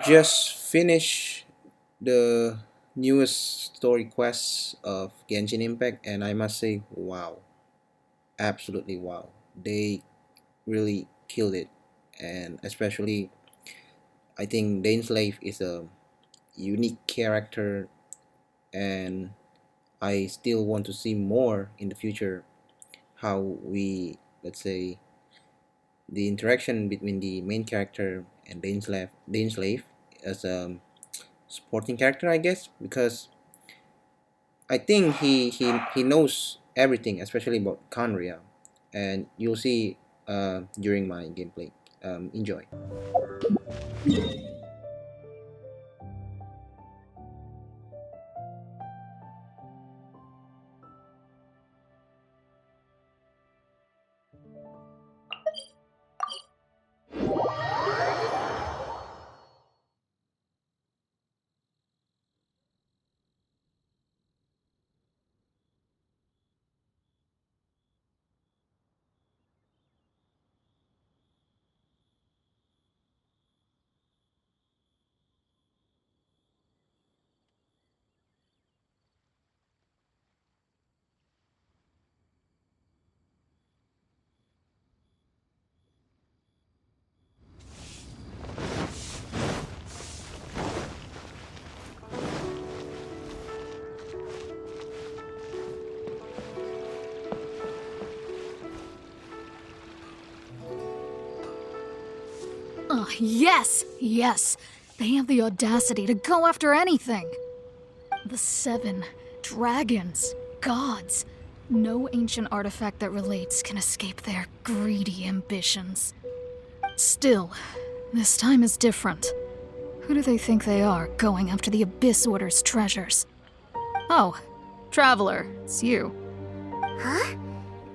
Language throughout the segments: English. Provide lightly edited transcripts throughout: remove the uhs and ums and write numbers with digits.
Just finished the newest story quests of Genshin Impact, and I must say, wow, absolutely wow. They really killed it, and especially I think Dane Slave is a unique character, and I still want to see more in the future. How we, let's say, the interaction between the main character and Dane Slave as a supporting character, I guess, because I think he knows everything, especially about Conria, and you'll see during my gameplay. Enjoy. Oh, yes! Yes! They have the audacity to go after anything! The seven dragons, gods. No ancient artifact that relates can escape their greedy ambitions. Still, this time is different. Who do they think they are, going after the Abyss Order's treasures? Oh, Traveler, it's you. Huh?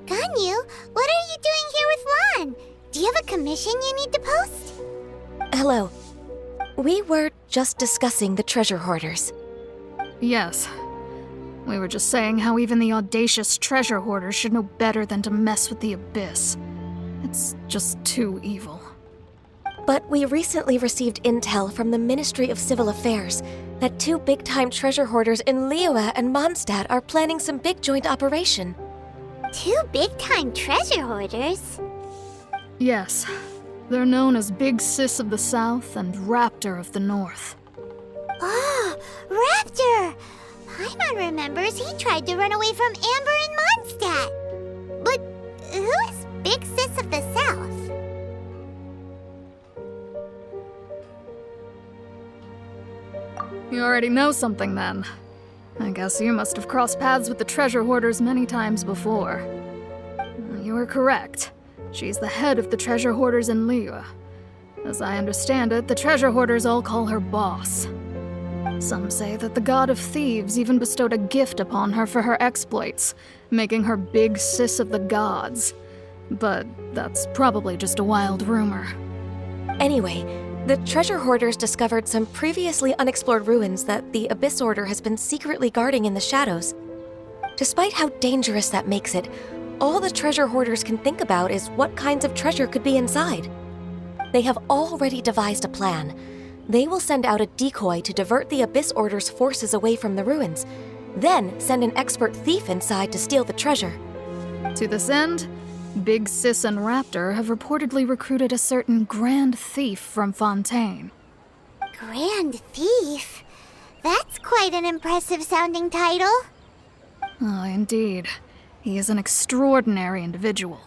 Ganyu, what are you doing here with Lan? Do you have a commission you need to post? Hello. We were just discussing the treasure hoarders. Yes. We were just saying how even the audacious treasure hoarders should know better than to mess with the Abyss. It's just too evil. But we recently received intel from the Ministry of Civil Affairs that two big-time treasure hoarders in Liyue and Mondstadt are planning some big joint operation. Two big-time treasure hoarders? Yes. They're known as Big Sis of the South and Raptor of the North. Oh, Raptor! Paimon remembers he tried to run away from Amber and Mondstadt. But who is Big Sis of the South? You already know something then. I guess you must have crossed paths with the treasure hoarders many times before. You were correct. She's the head of the treasure hoarders in Liyue. As I understand it, the treasure hoarders all call her boss. Some say that the god of thieves even bestowed a gift upon her for her exploits, making her Big Sis of the gods. But that's probably just a wild rumor. Anyway, the treasure hoarders discovered some previously unexplored ruins that the Abyss Order has been secretly guarding in the shadows. Despite how dangerous that makes it, all the treasure hoarders can think about is what kinds of treasure could be inside. They have already devised a plan. They will send out a decoy to divert the Abyss Order's forces away from the ruins, then send an expert thief inside to steal the treasure. To this end, Big Sis and Raptor have reportedly recruited a certain Grand Thief from Fontaine. Grand Thief? That's quite an impressive sounding title. Oh, indeed. He is an extraordinary individual.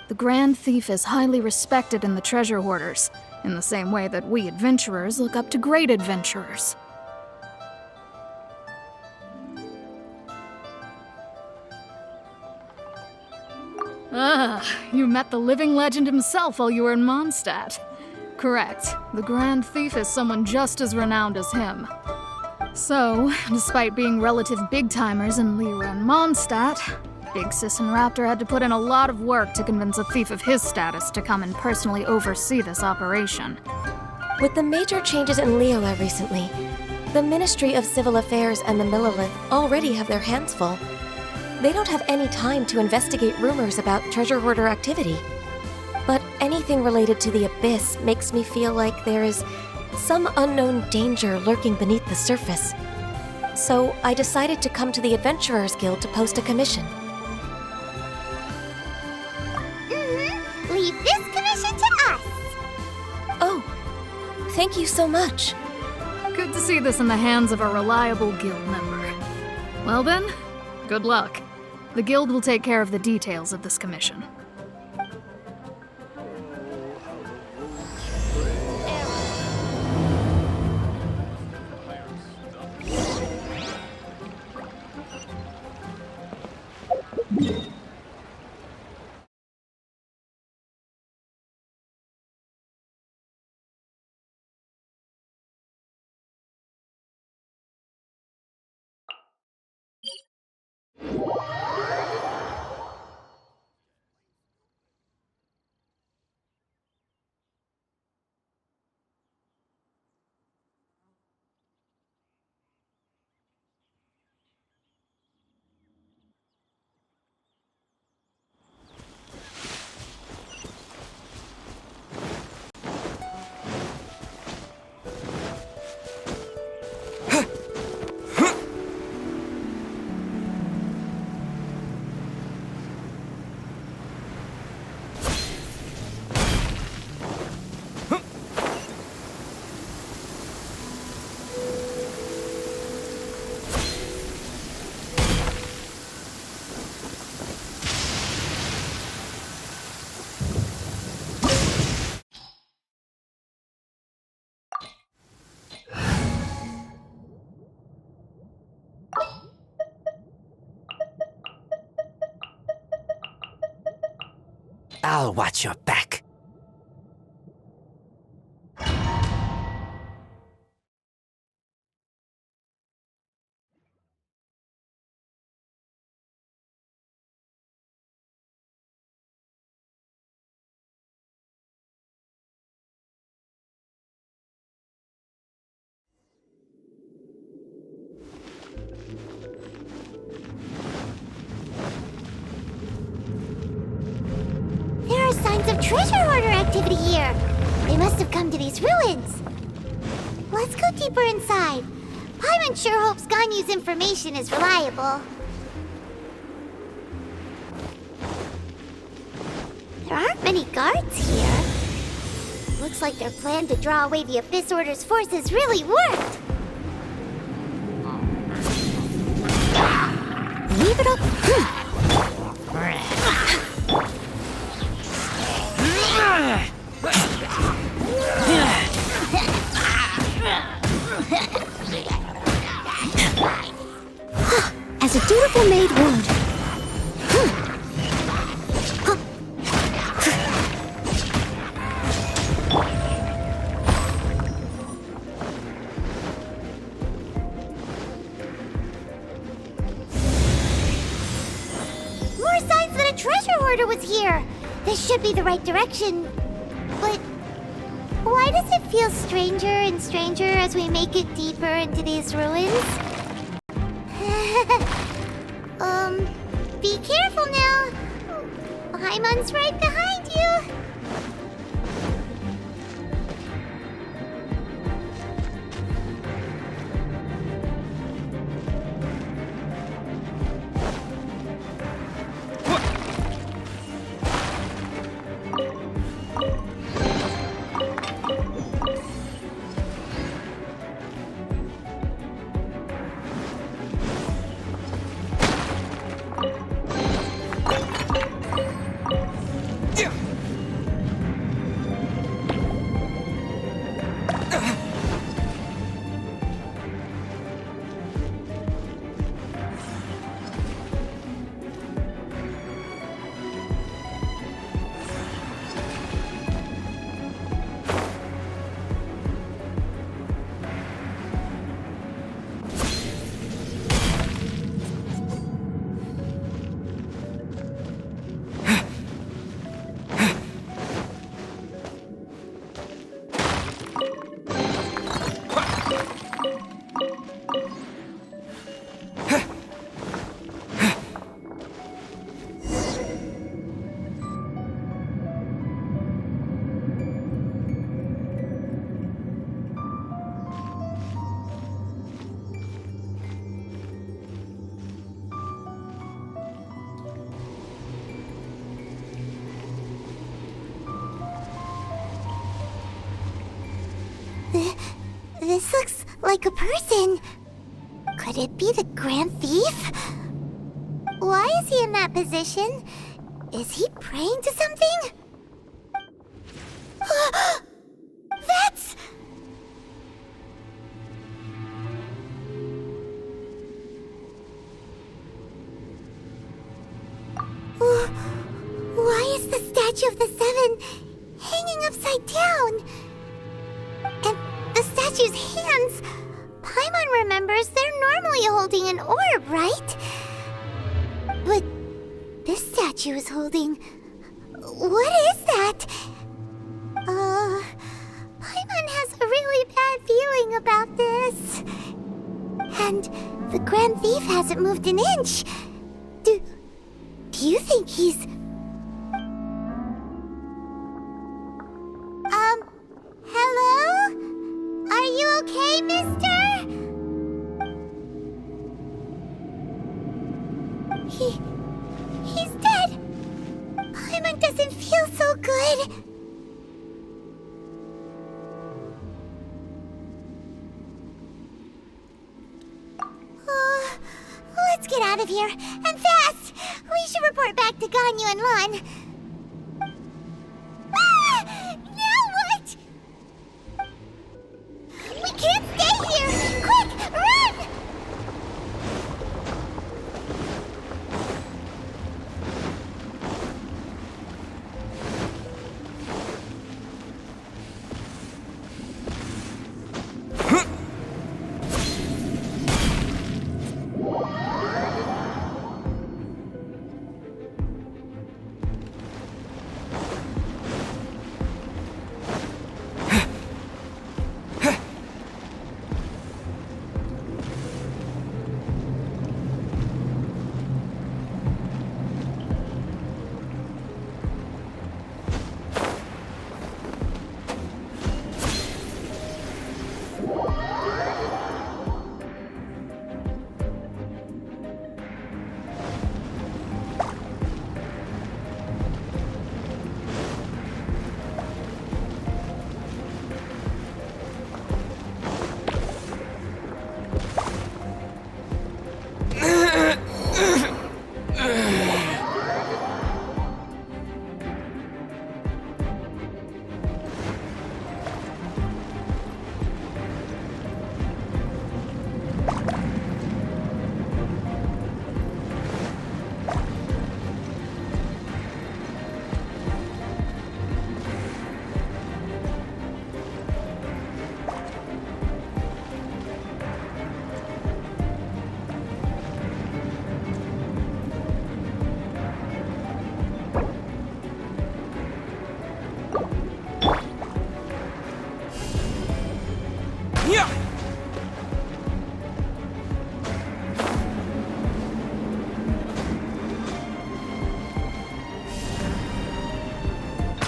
The Grand Thief is highly respected in the treasure hoarders, in the same way that we adventurers look up to great adventurers. Ah, you met the living legend himself while you were in Mondstadt. Correct. The Grand Thief is someone just as renowned as him. So, despite being relative big-timers in Liyue and Mondstadt, Big Sis and Raptor had to put in a lot of work to convince a thief of his status to come and personally oversee this operation. With the major changes in Liyue recently, the Ministry of Civil Affairs and the Millelith already have their hands full. They don't have any time to investigate rumors about treasure hoarder activity. But anything related to the Abyss makes me feel like there is some unknown danger lurking beneath the surface. So I decided to come to the Adventurers Guild to post a commission. Leave this commission to us. Oh, thank you so much. Good to see this in the hands of a reliable guild member. Well then, good luck. The guild will take care of the details of this commission. I'll watch your back. There are signs of treasure hoarder activity here. They must have come to these ruins. Let's go deeper inside. Paimon sure hopes Ganyu's information is reliable. There aren't many guards here. Looks like their plan to draw away the Abyss Order's forces really worked. Leave it up. As a dutiful maid would. More signs that a treasure hoarder was here. This should be the right direction. But why does it feel stranger and stranger as we make it deeper into these ruins? Be careful now. Paimon's right behind you. This looks like a person. Could it be the Grand Thief? Why is he in that position? Is he praying to something? That's... Why is the statue of the Seven hanging upside down? And the statue's hands... Paimon remembers they're normally holding an orb, right? But this statue is holding... What is that? Paimon has a really bad feeling about this. And the Grand Thief hasn't moved an inch. Do you think he's... Hello? Are you okay, mister? He's dead. Paimon doesn't feel so good. Let's get out of here, and fast! We should report back to Ganyu and Lon. Now what? We can't stay here! Quick, run!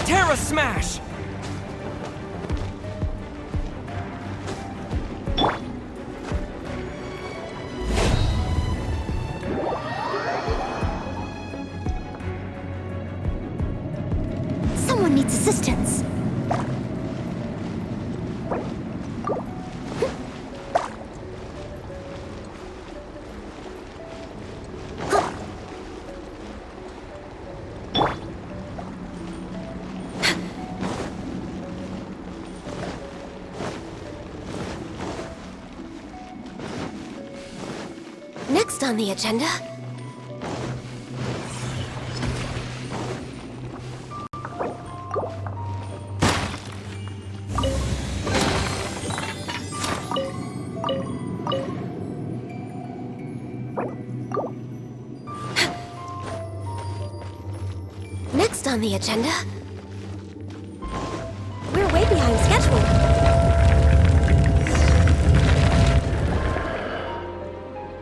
Terra Smash! Someone needs assistance. Next on the agenda... Next on the agenda... We're way behind schedule.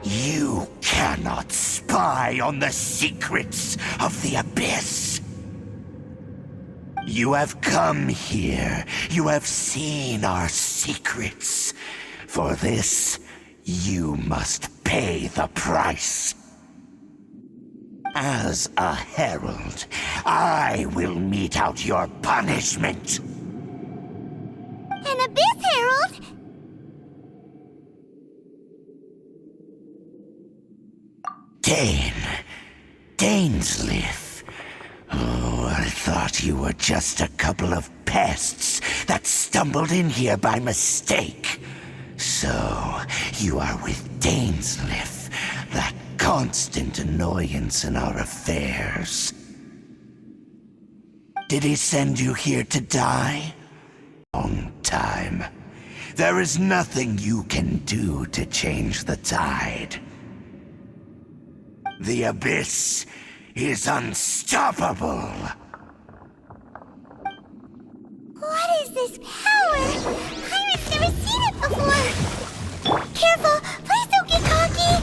You cannot spy on the secrets of the Abyss. You have come here. You have seen our secrets. For this, you must pay the price. As a herald, I will mete out your punishment. An Abyss Herald! Dainslith. Oh, I thought you were just a couple of pests that stumbled in here by mistake. So, you are with Dainslith, that constant annoyance in our affairs. Did he send you here to die? Long time. There is nothing you can do to change the tide. The Abyss is unstoppable. What is this power? Pirate's never seen it before. Careful, please don't get cocky.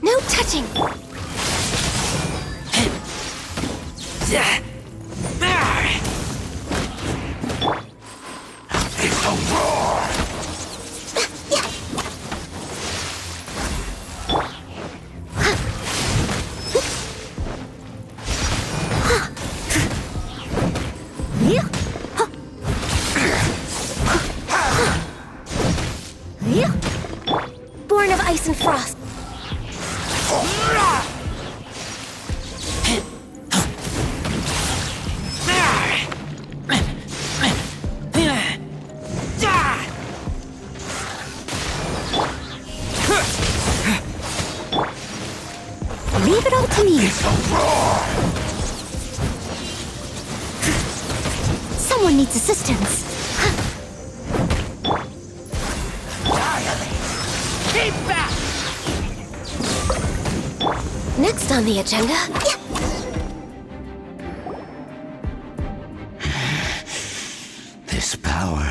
No touching! It's a roar! Born of ice and frost. Leave it all to me. It's a roar! Someone needs assistance. Keep back! Next on the agenda. This power,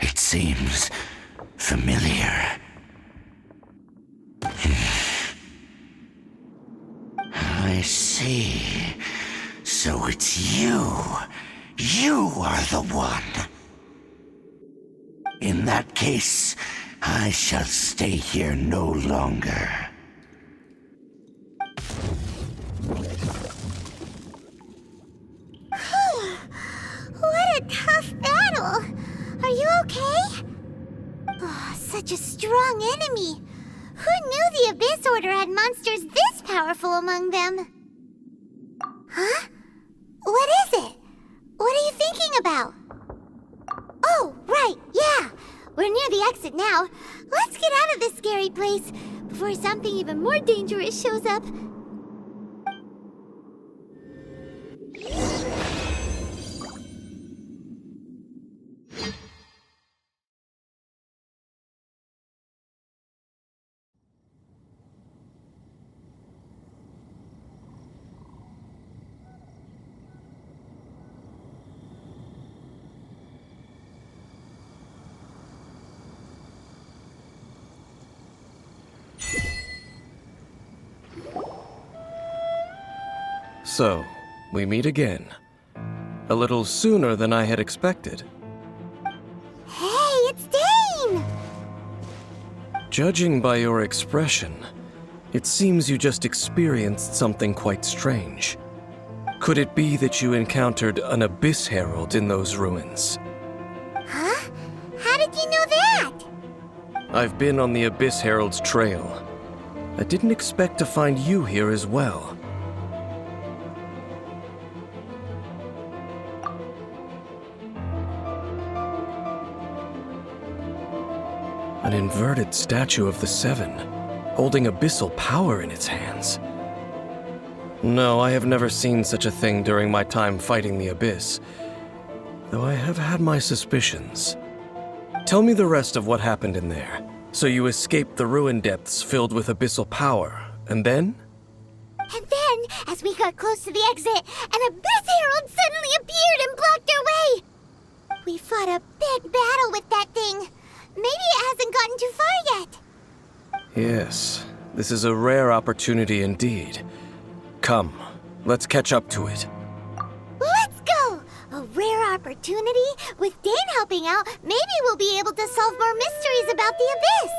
it seems familiar. I see. So it's you. You are the one. In that case, I shall stay here no longer. What a tough battle. Are you okay? Oh, such a strong enemy. Who knew the Abyss Order had monsters this powerful among them? Huh? What is it? What are you thinking about? Oh, right, yeah. We're near the exit now. Let's get out of this scary place before something even more dangerous shows up. So, we meet again. A little sooner than I had expected. Hey, it's Dane! Judging by your expression, it seems you just experienced something quite strange. Could it be that you encountered an Abyss Herald in those ruins? Huh? How did you know that? I've been on the Abyss Herald's trail. I didn't expect to find you here as well. An inverted statue of the Seven, holding abyssal power in its hands. No, I have never seen such a thing during my time fighting the Abyss, though I have had my suspicions. Tell me the rest of what happened in there. So you escaped the ruin depths filled with abyssal power, and then? And then, as we got close to the exit, an Abyss Herald suddenly appeared and blocked our way! We fought a big battle with that thing. Maybe it hasn't gotten too far yet. Yes, this is a rare opportunity indeed. Come, let's catch up to it. Let's go! A rare opportunity? With Dane helping out, maybe we'll be able to solve more mysteries about the Abyss!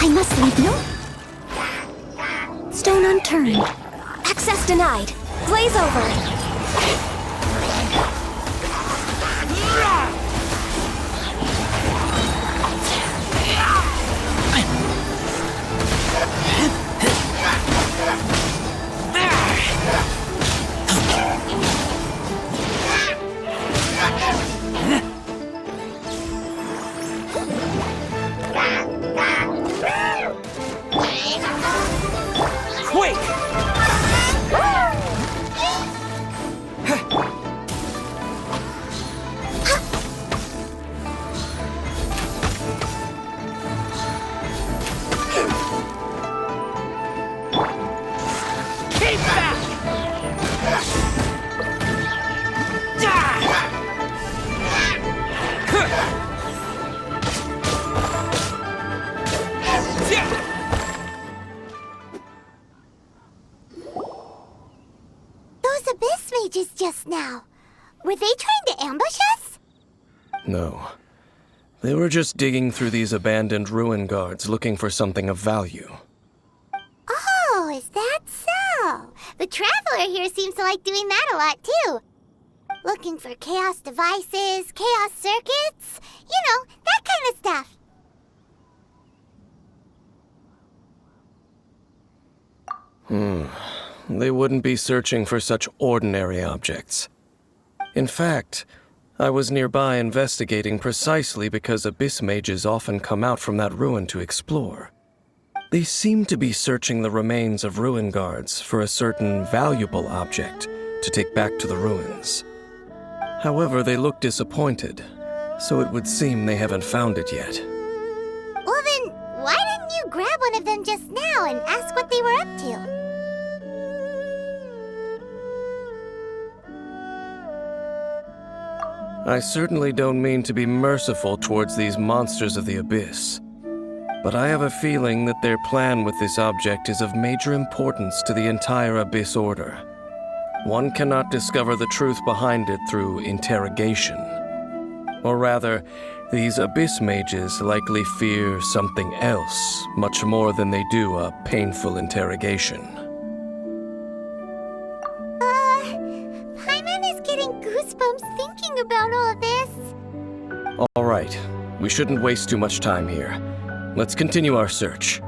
I must leave no stone unturned. Access denied. Blaze over. Those abyss mages just now. Were they trying to ambush us? No. They were just digging through these abandoned ruin guards looking for something of value. Oh, is that so? The Traveler here seems to like doing that a lot, too. Looking for chaos devices, chaos circuits, you know, that kind of stuff. They wouldn't be searching for such ordinary objects. In fact, I was nearby investigating precisely because abyss mages often come out from that ruin to explore. They seem to be searching the remains of ruin guards for a certain valuable object to take back to the ruins. However, they look disappointed, so it would seem they haven't found it yet. Well then, why didn't you grab one of them just now and ask what they were up to? I certainly don't mean to be merciful towards these monsters of the abyss, but I have a feeling that their plan with this object is of major importance to the entire Abyss Order. One cannot discover the truth behind it through interrogation. Or rather, these Abyss mages likely fear something else much more than they do a painful interrogation. Paimon is getting goosebumps thinking about all this. All right, we shouldn't waste too much time here. Let's continue our search.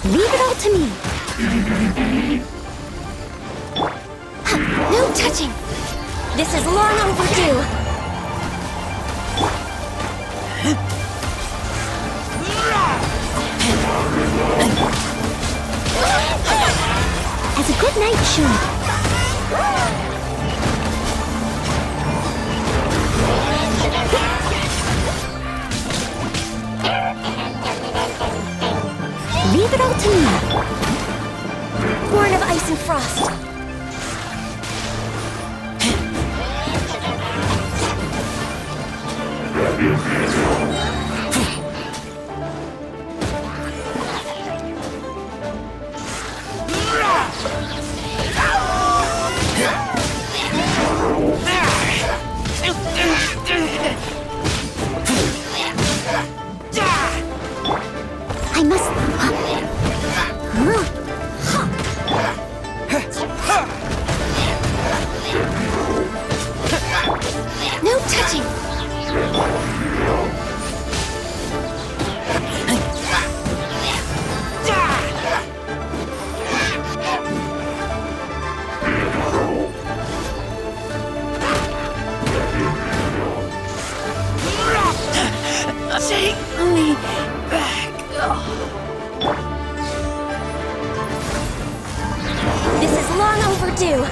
Leave it all to me. No touching. This is long overdue. As a good knight should. Leave it all to me. Born of ice and frost. Long overdue.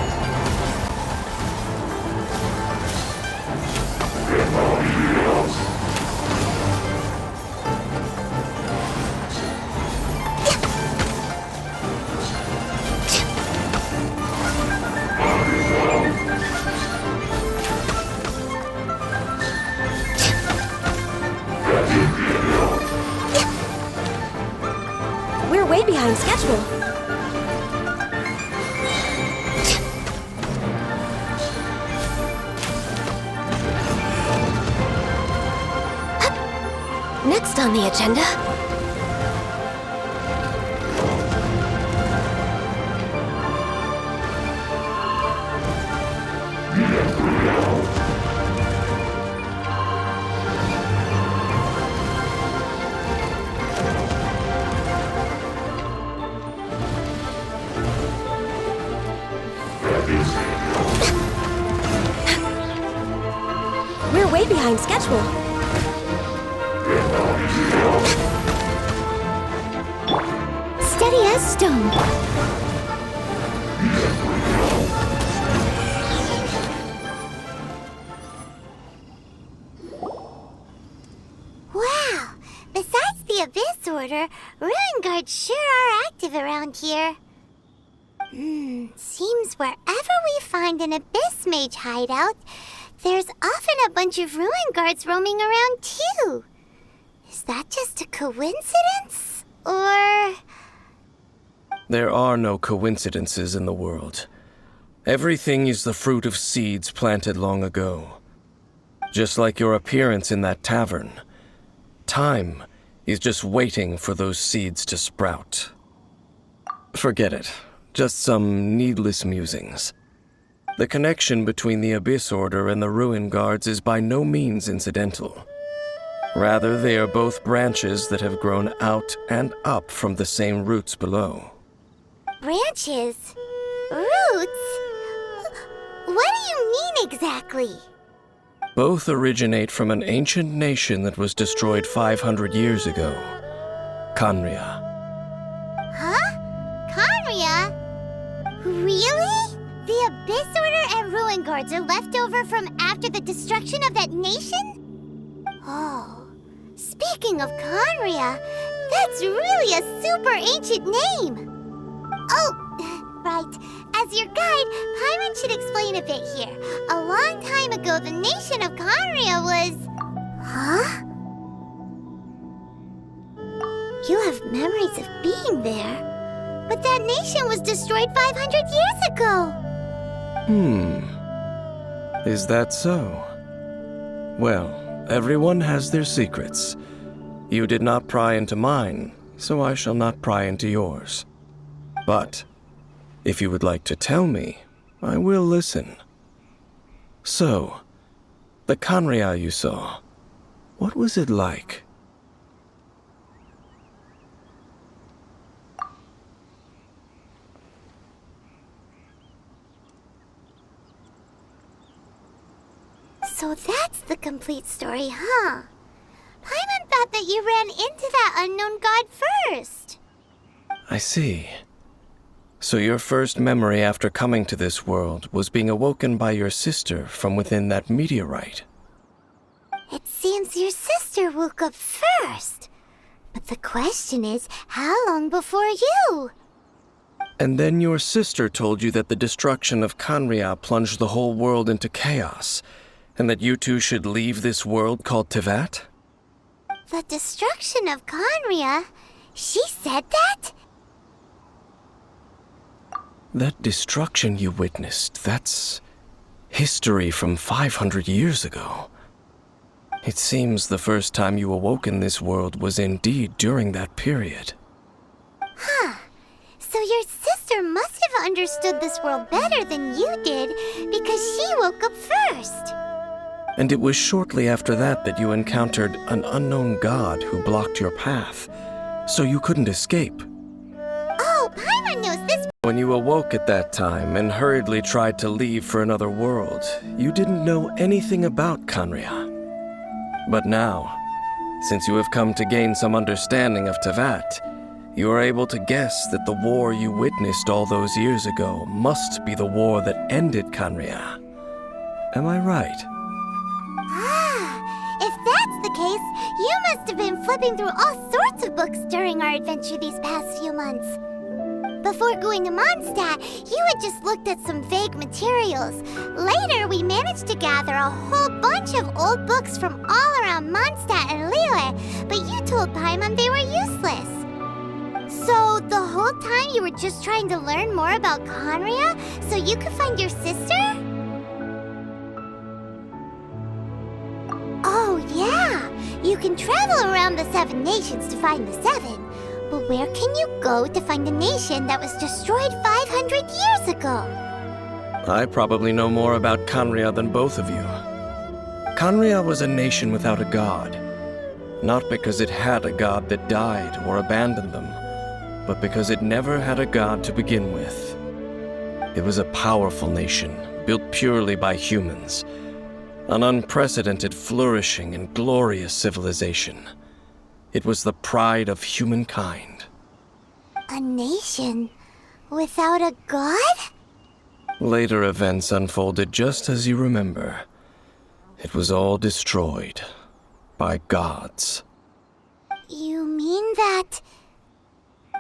We're way behind schedule. Next on the agenda... We're way behind schedule. Steady as stone. Wow! Besides the Abyss Order, Ruin Guards sure are active around here. Seems wherever we find an Abyss Mage hideout, there's often a bunch of Ruin Guards roaming around too. Is that just a coincidence? Or... There are no coincidences in the world. Everything is the fruit of seeds planted long ago. Just like your appearance in that tavern. Time is just waiting for those seeds to sprout. Forget it. Just some needless musings. The connection between the Abyss Order and the Ruin Guards is by no means incidental. Rather, they are both branches that have grown out and up from the same roots below. branches? Roots? What do you mean exactly? Both originate from an ancient nation that was destroyed 500 years ago. Khaenri'ah. Huh? Khaenri'ah? Really? The Abyss Order and Ruin Guards are left over from after the destruction of that nation? Oh, speaking of Khaenri'ah, that's really a super ancient name. Oh, right. As your guide, Paimon should explain a bit here. A long time ago, the nation of Khaenri'ah was... Huh? You have memories of being there. But that nation was destroyed 500 years ago. Is that so? Well, everyone has their secrets. You did not pry into mine, so I shall not pry into yours. But, if you would like to tell me, I will listen. So, the Khaenri'ah you saw, what was it like? So that's the complete story, huh? Paimon thought that you ran into that unknown god first. I see. So your first memory after coming to this world was being awoken by your sister from within that meteorite. It seems your sister woke up first. But the question is, how long before you? And then your sister told you that the destruction of Khaenri'ah plunged the whole world into chaos, and that you two should leave this world called Teyvat? The destruction of Khaenri'ah? She said that? That destruction you witnessed, that's history from 500 years ago. It seems the first time you awoke in this world was indeed during that period. Huh. So your sister must have understood this world better than you did, because she woke up first. And it was shortly after that that you encountered an unknown god who blocked your path, so you couldn't escape. Oh, Paimon knows this. When you awoke at that time and hurriedly tried to leave for another world, you didn't know anything about Khaenri'ah. But now, since you have come to gain some understanding of Teyvat, You are able to guess that the war you witnessed all those years ago must be the war that ended Khaenri'ah. Am I right? Ah, if that's the case, you must have been flipping through all sorts of books during our adventure these past few months. Before going to Mondstadt, you had just looked at some vague materials. Later, we managed to gather a whole bunch of old books from all around Mondstadt and Liyue, but you told Paimon they were useless. So, the whole time you were just trying to learn more about Khaenri'ah so you could find your sister? Oh, yeah! You can travel around the 7 nations to find the 7. But where can you go to find a nation that was destroyed 500 years ago? I probably know more about Khaenri'ah than both of you. Khaenri'ah was a nation without a god. Not because it had a god that died or abandoned them, but because it never had a god to begin with. It was a powerful nation, built purely by humans. An unprecedented, flourishing, and glorious civilization. It was the pride of humankind. A nation without a god? Later events unfolded just as you remember. It was all destroyed by gods. You mean that...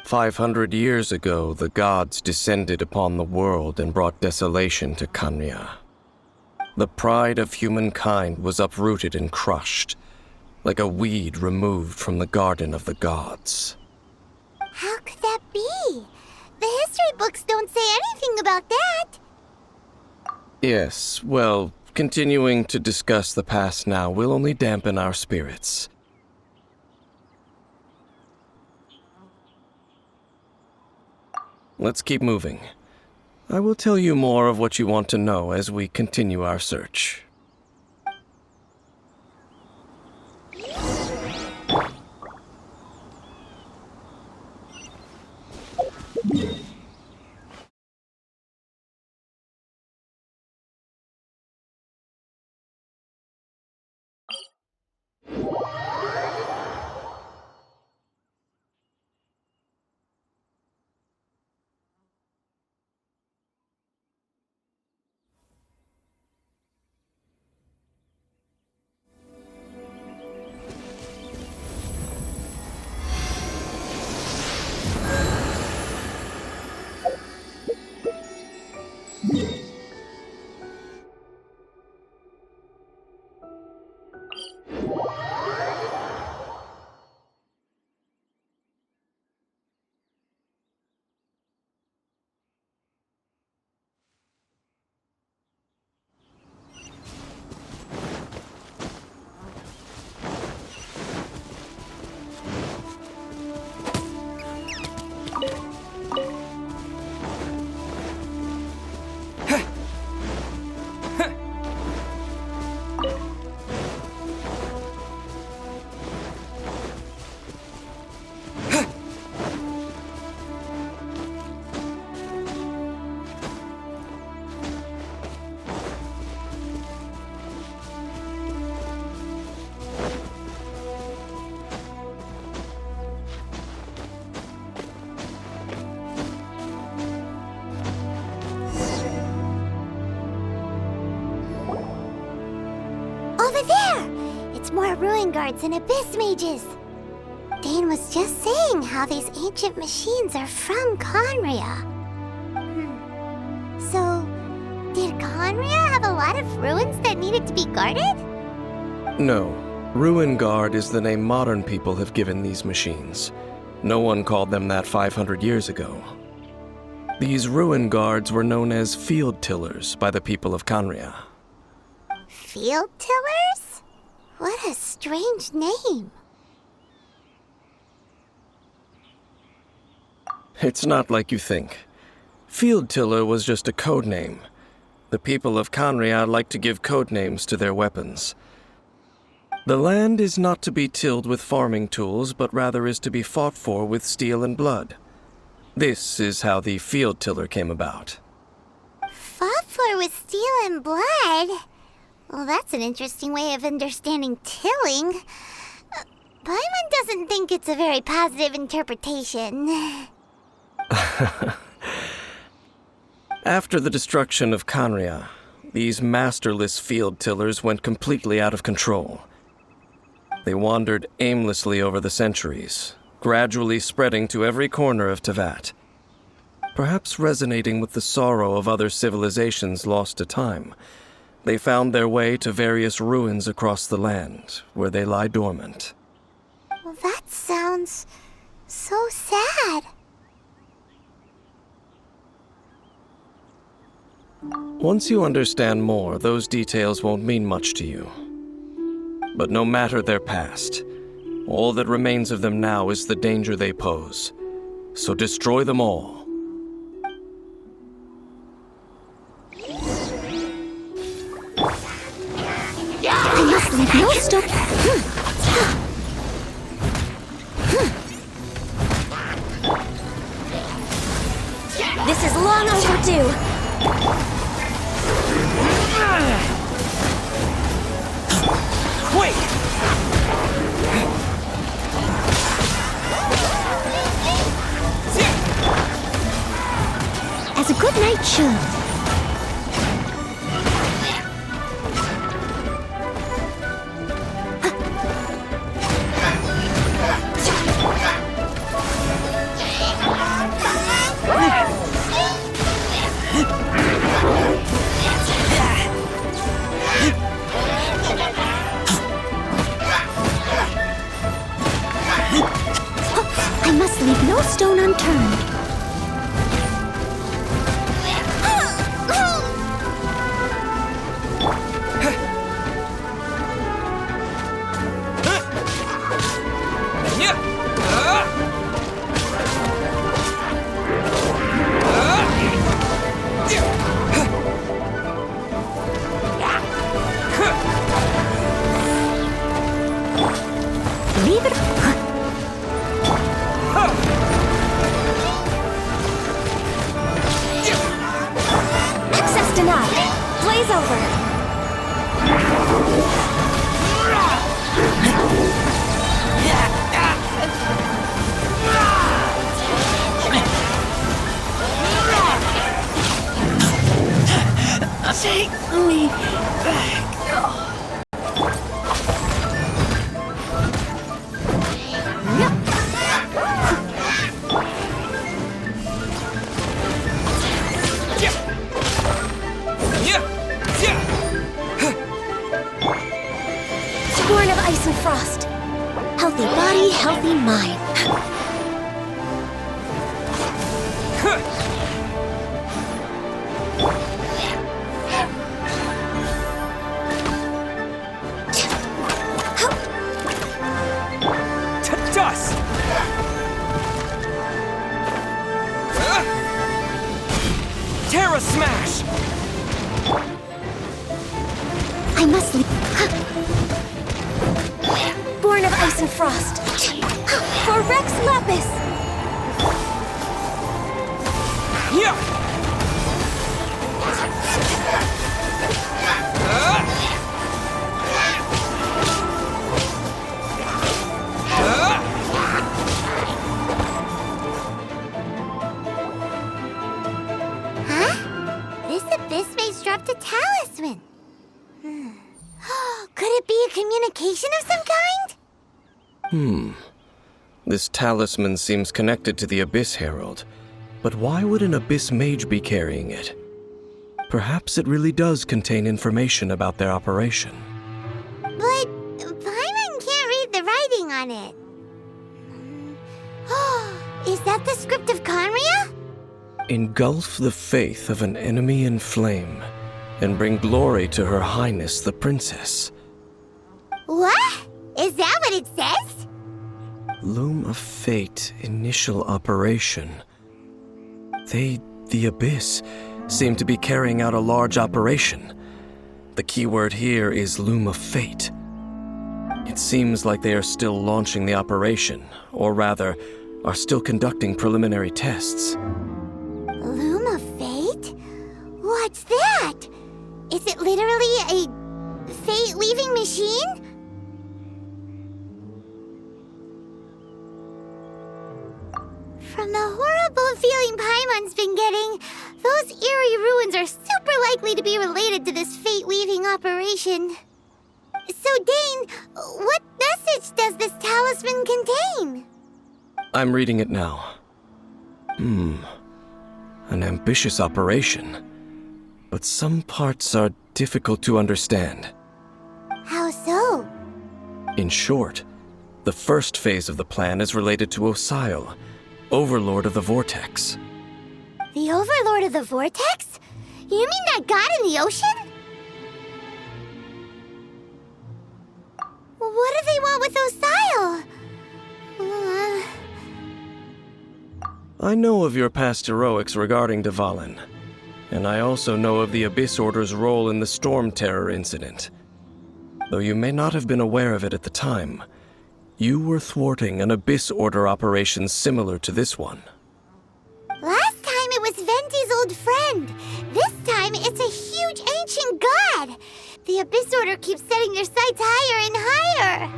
500 years ago, the gods descended upon the world and brought desolation to Khaenri'ah. The pride of humankind was uprooted and crushed, like a weed removed from the garden of the gods. How could that be? The history books don't say anything about that. Yes, well, continuing to discuss the past now will only dampen our spirits. Let's keep moving. I will tell you more of what you want to know as we continue our search. Over there! It's more ruin guards and abyss mages. Dane was just saying how these ancient machines are from Khaenri'ah. So, did Khaenri'ah have a lot of ruins that needed to be guarded? No. Ruin Guard is the name modern people have given these machines. No one called them that 500 years ago. These ruin guards were known as field tillers by the people of Khaenri'ah. Field tillers? What a strange name. It's not like you think. Field tiller was just a code name. The people of Khaenri'ah like to give code names to their weapons. The land is not to be tilled with farming tools, but rather is to be fought for with steel and blood. This is how the field tiller came about. Fought for with steel and blood? Well, that's an interesting way of understanding tilling. Paimon doesn't think it's a very positive interpretation. After the destruction of Kanria, these masterless field tillers went completely out of control. They wandered aimlessly over the centuries, gradually spreading to every corner of Tevat. Perhaps resonating with the sorrow of other civilizations lost to time, they found their way to various ruins across the land, where they lie dormant. Well, that sounds so sad. Once you understand more, those details won't mean much to you. But no matter their past, all that remains of them now is the danger they pose. So destroy them all. I must leave no stone. This is long overdue. Wait! As a good knight should. I must leave no stone unturned. Leave it. Access denied. Blaze over. Take me back. Born of ice and frost. Healthy body, healthy mind. Dust! Terra Smash! I must leave. Born of ice and frost. For Rex Lapis! Yeah! Huh? This abyss maze dropped a talisman. Could it be a communication of some kind? This talisman seems connected to the Abyss Herald. But why would an Abyss Mage be carrying it? Perhaps it really does contain information about their operation. But Paimon can't read the writing on it. Is that the script of Conria? Engulf the faith of an enemy in flame, and bring glory to Her Highness the Princess. What? Is that what it says? Loom of Fate initial operation. They, the Abyss, seem to be carrying out a large operation. The keyword here is Loom of Fate. It seems like they are still launching the operation, or rather, are still conducting preliminary tests. Loom of Fate? What's that? Is it literally a fate-weaving machine? terrible feeling Paimon's been getting. Those eerie ruins are super likely to be related to this fate-weaving operation. So, Dane, what message does this talisman contain? I'm reading it now. An ambitious operation. But some parts are difficult to understand. How so? In short, the first phase of the plan is related to Osile, Overlord of the Vortex. The Overlord of the Vortex? You mean that god in the ocean? What do they want with Osile? I know of your past heroics regarding Dvalin, and I also know of the Abyss Order's role in the Storm Terror incident. Though you may not have been aware of it at the time, you were thwarting an Abyss Order operation similar to this one. Last time it was Venti's old friend. This time it's a huge ancient god. The Abyss Order keeps setting their sights higher and higher.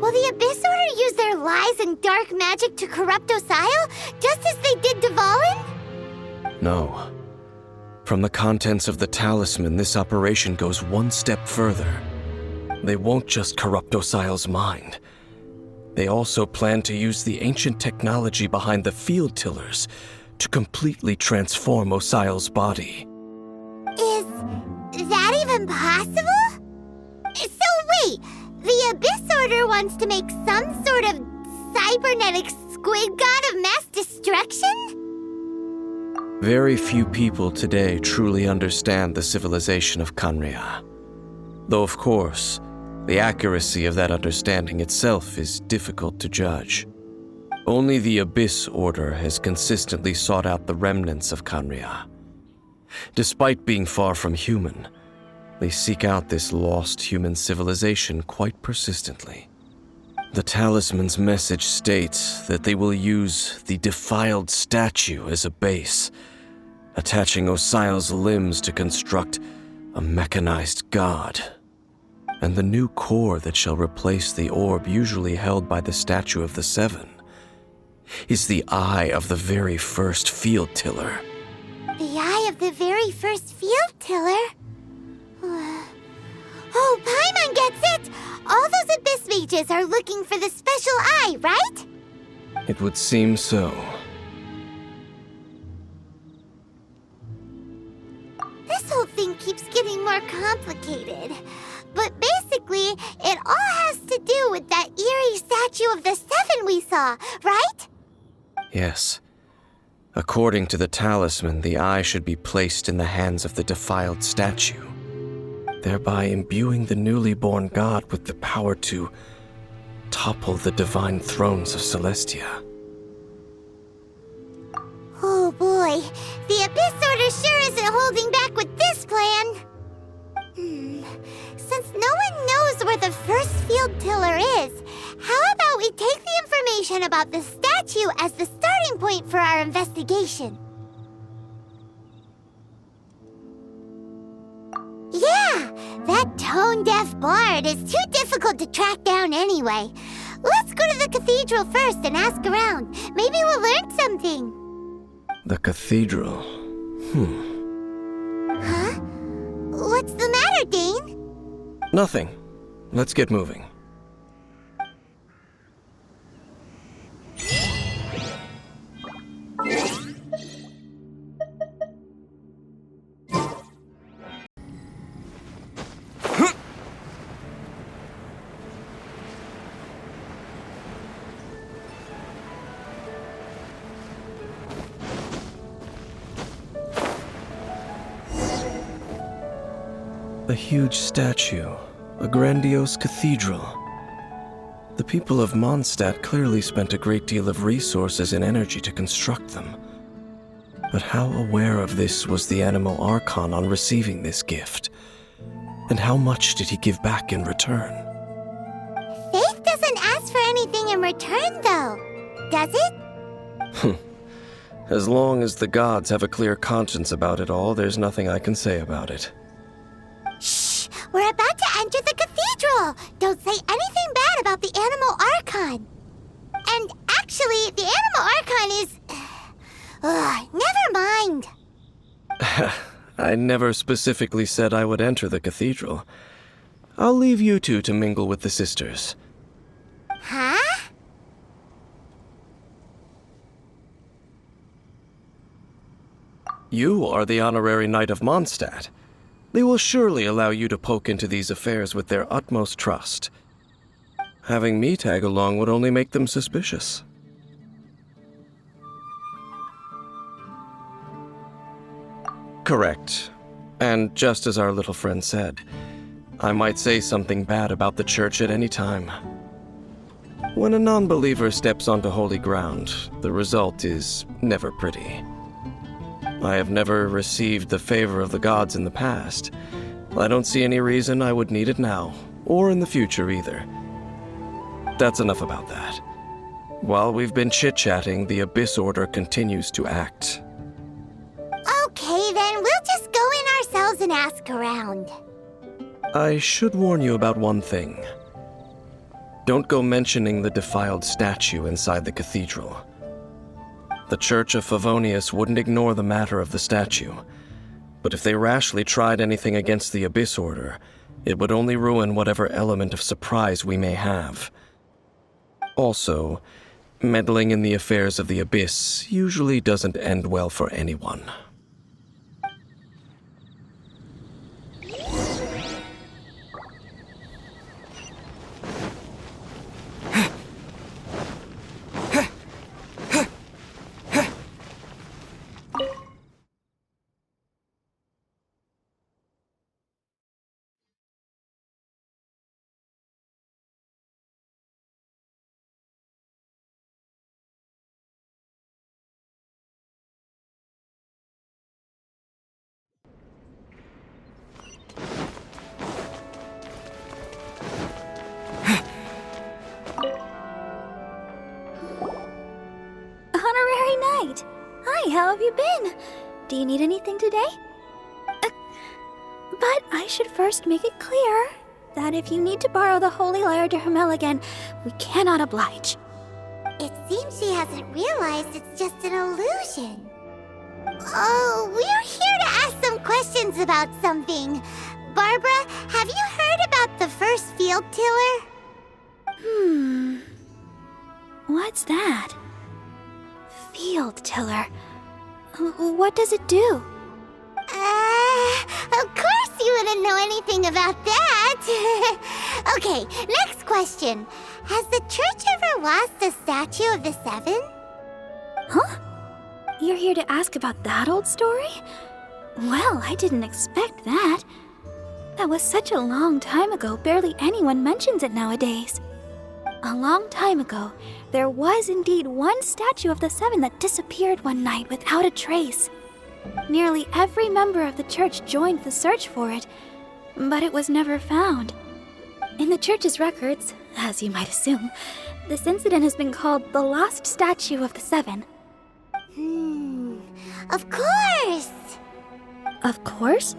Will the Abyss Order use their lies and dark magic to corrupt Osile, just as they did Dvalin? No. From the contents of the talisman, this operation goes one step further. They won't just corrupt Osile's mind. They also plan to use the ancient technology behind the field tillers to completely transform Osile's body. Is that even possible? So wait, the Abyss Order wants to make some sort of cybernetic squid god of mass destruction? Very few people today truly understand the civilization of Khaenri'ah. Though, of course, the accuracy of that understanding itself is difficult to judge. Only the Abyss Order has consistently sought out the remnants of Khaenri'ah. Despite being far from human, they seek out this lost human civilization quite persistently. The talisman's message states that they will use the defiled statue as a base, attaching Osile's limbs to construct a mechanized god. And the new core that shall replace the orb usually held by the statue of the Seven is the eye of the very first field tiller. The eye of the very first field tiller? Oh, Paimon gets it! All those Abyss mages are looking for the special eye, right? It would seem so. This whole thing keeps getting more complicated. But basically, it all has to do with that eerie statue of the Seven we saw, right? Yes. According to the talisman, the eye should be placed in the hands of the defiled statue, thereby imbuing the newly born god with the power to topple the divine thrones of Celestia. Oh boy, the Abyss Order sure isn't holding back with this plan. Since no one knows where the first field tiller is, how about we take the information about the statue as the starting point for our investigation? Yeah, that tone-deaf bard is too difficult to track down anyway. Let's go to the cathedral first and ask around. Maybe we'll learn something. The cathedral. Huh? What's the matter, Dane? Nothing. Let's get moving. A huge statue, a grandiose cathedral. The people of Mondstadt clearly spent a great deal of resources and energy to construct them. But how aware of this was the Animal Archon on receiving this gift? And how much did he give back in return? Faith doesn't ask for anything in return, though, does it? As long as the gods have a clear conscience about it all, there's nothing I can say about it. Shh! We're about to enter the cathedral! Don't say anything bad about the Animal Archon! And actually, the Animal Archon is Ugh, never mind. I never specifically said I would enter the cathedral. I'll leave you two to mingle with the sisters. Huh? You are the honorary Knight of Mondstadt. They will surely allow you to poke into these affairs with their utmost trust. Having me tag along would only make them suspicious. Correct. And just as our little friend said, I might say something bad about the church at any time. When a non-believer steps onto holy ground, the result is never pretty. I have never received the favor of the gods in the past. I don't see any reason I would need it now, or in the future either. That's enough about that. While we've been chit-chatting, the Abyss Order continues to act. Okay, then we'll just go in ourselves and ask around. I should warn you about one thing. Don't go mentioning the defiled statue inside the cathedral. The Church of Favonius wouldn't ignore the matter of the statue, but if they rashly tried anything against the Abyss Order, it would only ruin whatever element of surprise we may have. Also, meddling in the affairs of the Abyss usually doesn't end well for anyone. Honorary Knight! Hi, how have you been? Do you need anything today? But I should first make it clear that if you need to borrow the Holy Lyre to Hermel again, we cannot oblige. It seems she hasn't realized it's just an illusion. Oh, we're here to ask some questions about something. Barbara, have you heard about the first field tiller? What's that? Field tiller. What does it do? Of course you wouldn't know anything about that. Okay, next question. Has the church ever lost a statue of the Seven? Huh? You're here to ask about that old story? Well, I didn't expect that. That was such a long time ago, barely anyone mentions it nowadays. A long time ago, there was indeed one statue of the Seven that disappeared one night without a trace. Nearly every member of the church joined the search for it, but it was never found. In the church's records, as you might assume, this incident has been called the Lost Statue of the Seven. Of course! Of course?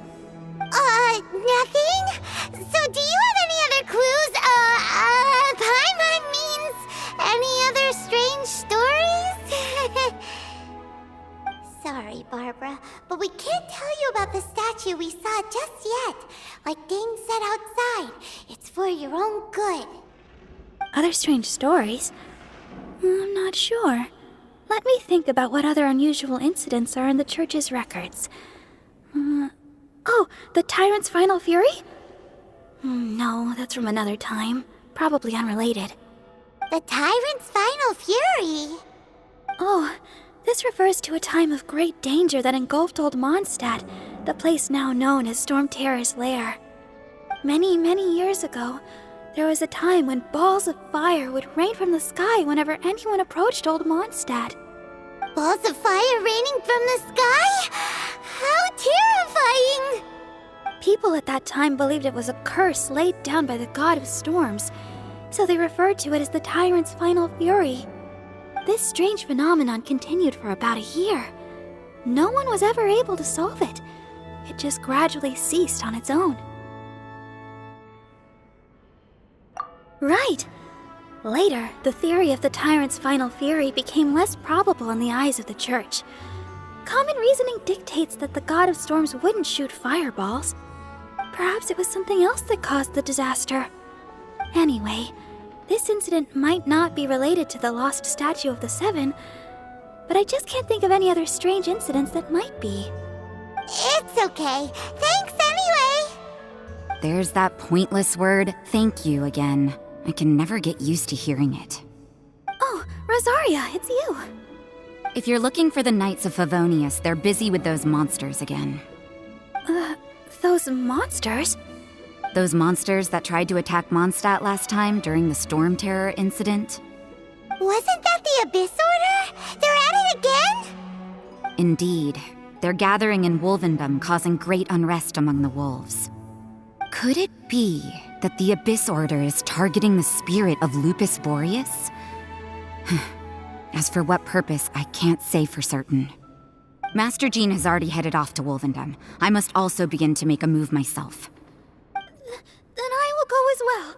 Nothing? So do you have any other clues? Paimon means any other strange stories? Sorry, Barbara, but we can't tell you about the statue we saw just yet. Like Dane said outside, it's for your own good. Other strange stories? I'm not sure. Let me think about what other unusual incidents are in the church's records. Oh, the Tyrant's Final Fury? No, that's from another time. Probably unrelated. The Tyrant's Final Fury? Oh, this refers to a time of great danger that engulfed Old Mondstadt, the place now known as Storm Terror's lair. Many, many years ago, there was a time when balls of fire would rain from the sky whenever anyone approached Old Mondstadt. Balls of fire raining from the sky? How terrifying! People at that time believed it was a curse laid down by the god of storms, so they referred to it as the Tyrant's Final Fury. This strange phenomenon continued for about a year. No one was ever able to solve it. It just gradually ceased on its own. Right! Later, the theory of the Tyrant's Final Fury became less probable in the eyes of the church. Common reasoning dictates that the god of storms wouldn't shoot fireballs. Perhaps it was something else that caused the disaster. Anyway, this incident might not be related to the lost statue of the Seven, but I just can't think of any other strange incidents that might be. It's okay. Thanks anyway. There's that pointless word, thank you, again. I can never get used to hearing it. Oh, Rosaria, it's you. If you're looking for the Knights of Favonius, they're busy with those monsters again. Those monsters? Those monsters that tried to attack Mondstadt last time during the Storm Terror incident? Wasn't that the Abyss Order? They're at it again? Indeed. They're gathering in Wolvendom, causing great unrest among the wolves. Could it be that the Abyss Order is targeting the spirit of Lupus Boreas? As for what purpose, I can't say for certain. Master Jean has already headed off to Wolvendom. I must also begin to make a move myself. Then I will go as well.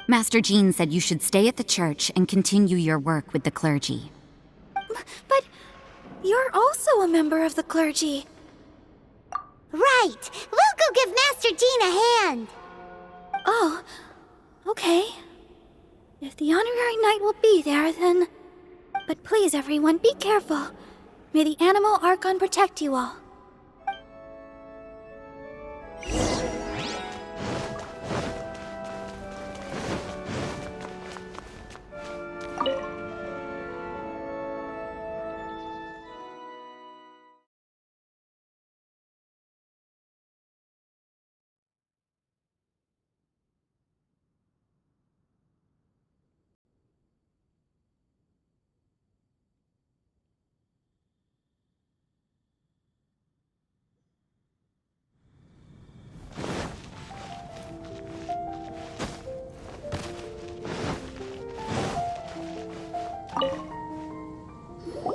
Master Jean said you should stay at the church and continue your work with the clergy. But you're also a member of the clergy. Right. We'll go give Master Jean a hand. Oh, okay. If the honorary knight will be there, then... But please, everyone, be careful. May the Animal Archon protect you all.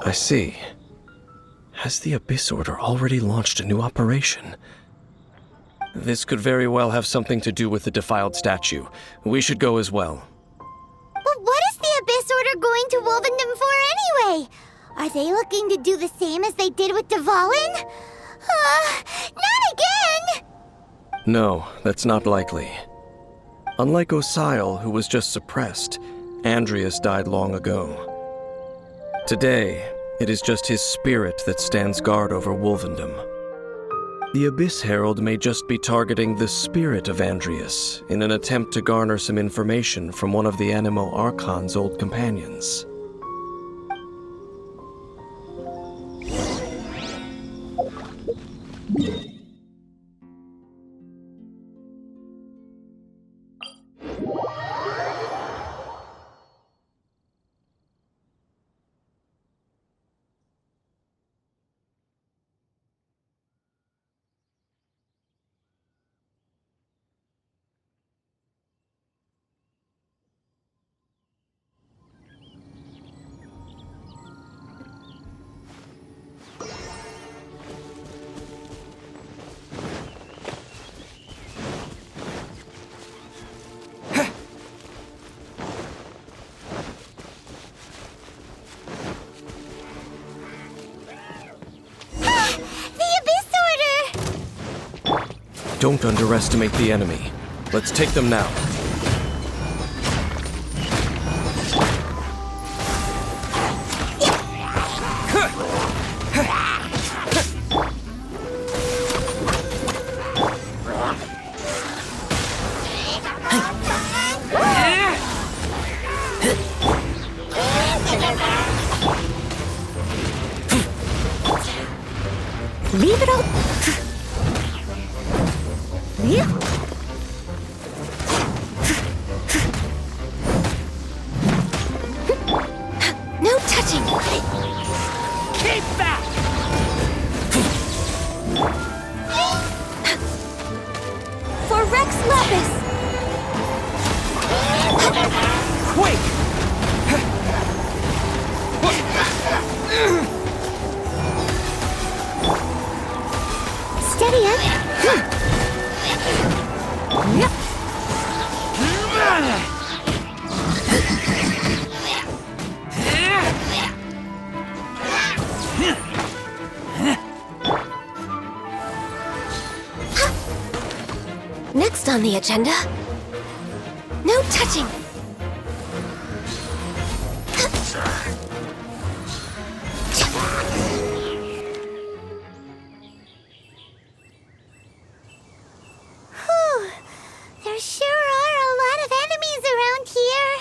I see. Has the Abyss Order already launched a new operation? This could very well have something to do with the defiled statue. We should go as well. But what is the Abyss Order going to Wolvendom for anyway? Are they looking to do the same as they did with Dvalin? Not again! No, that's not likely. Unlike Osile, who was just suppressed, Andreas died long ago. Today, it is just his spirit that stands guard over Wolvendom. The Abyss Herald may just be targeting the spirit of Andreas in an attempt to garner some information from one of the Animo Archon's old companions. Don't underestimate the enemy. Let's take them now. Leave it all. No touching! Keep back! For Rex Lapis! Quake! Steady up! Next on the agenda... No touching! Whew. There sure are a lot of enemies around here.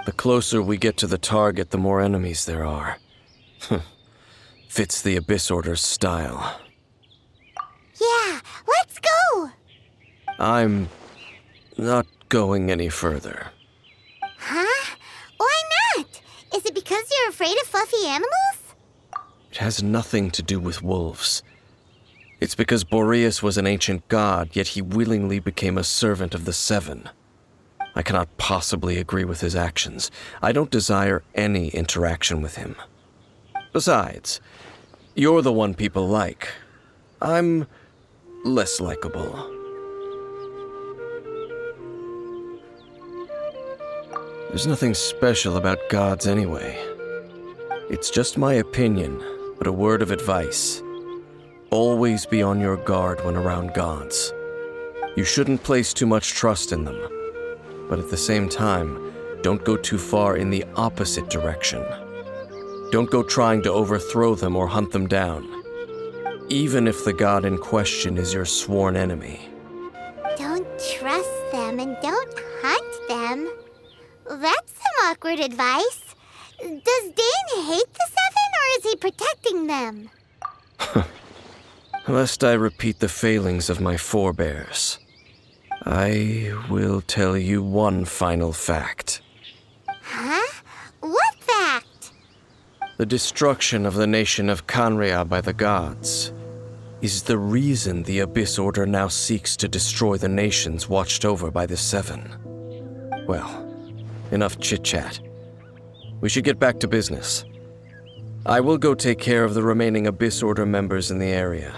The closer we get to the target, the more enemies there are. Fits the Abyss Order's style. Yeah, let's go! I'm not going any further. Huh? Why not? Is it because you're afraid of fluffy animals? It has nothing to do with wolves. It's because Boreas was an ancient god, yet he willingly became a servant of the Seven. I cannot possibly agree with his actions. I don't desire any interaction with him. Besides, you're the one people like. I'm less likable. There's nothing special about gods anyway. It's just my opinion, but a word of advice. Always be on your guard when around gods. You shouldn't place too much trust in them, but at the same time, don't go too far in the opposite direction. Don't go trying to overthrow them or hunt them down, even if the god in question is your sworn enemy. Don't trust them and don't hunt them. That's some awkward advice. Does Dane hate the Seven, or is he protecting them? Lest I repeat the failings of my forebears, I will tell you one final fact. Huh? What fact? The destruction of the nation of Canria by the gods is the reason the Abyss Order now seeks to destroy the nations watched over by the Seven. Well, enough chit-chat. We should get back to business. I will go take care of the remaining Abyss Order members in the area.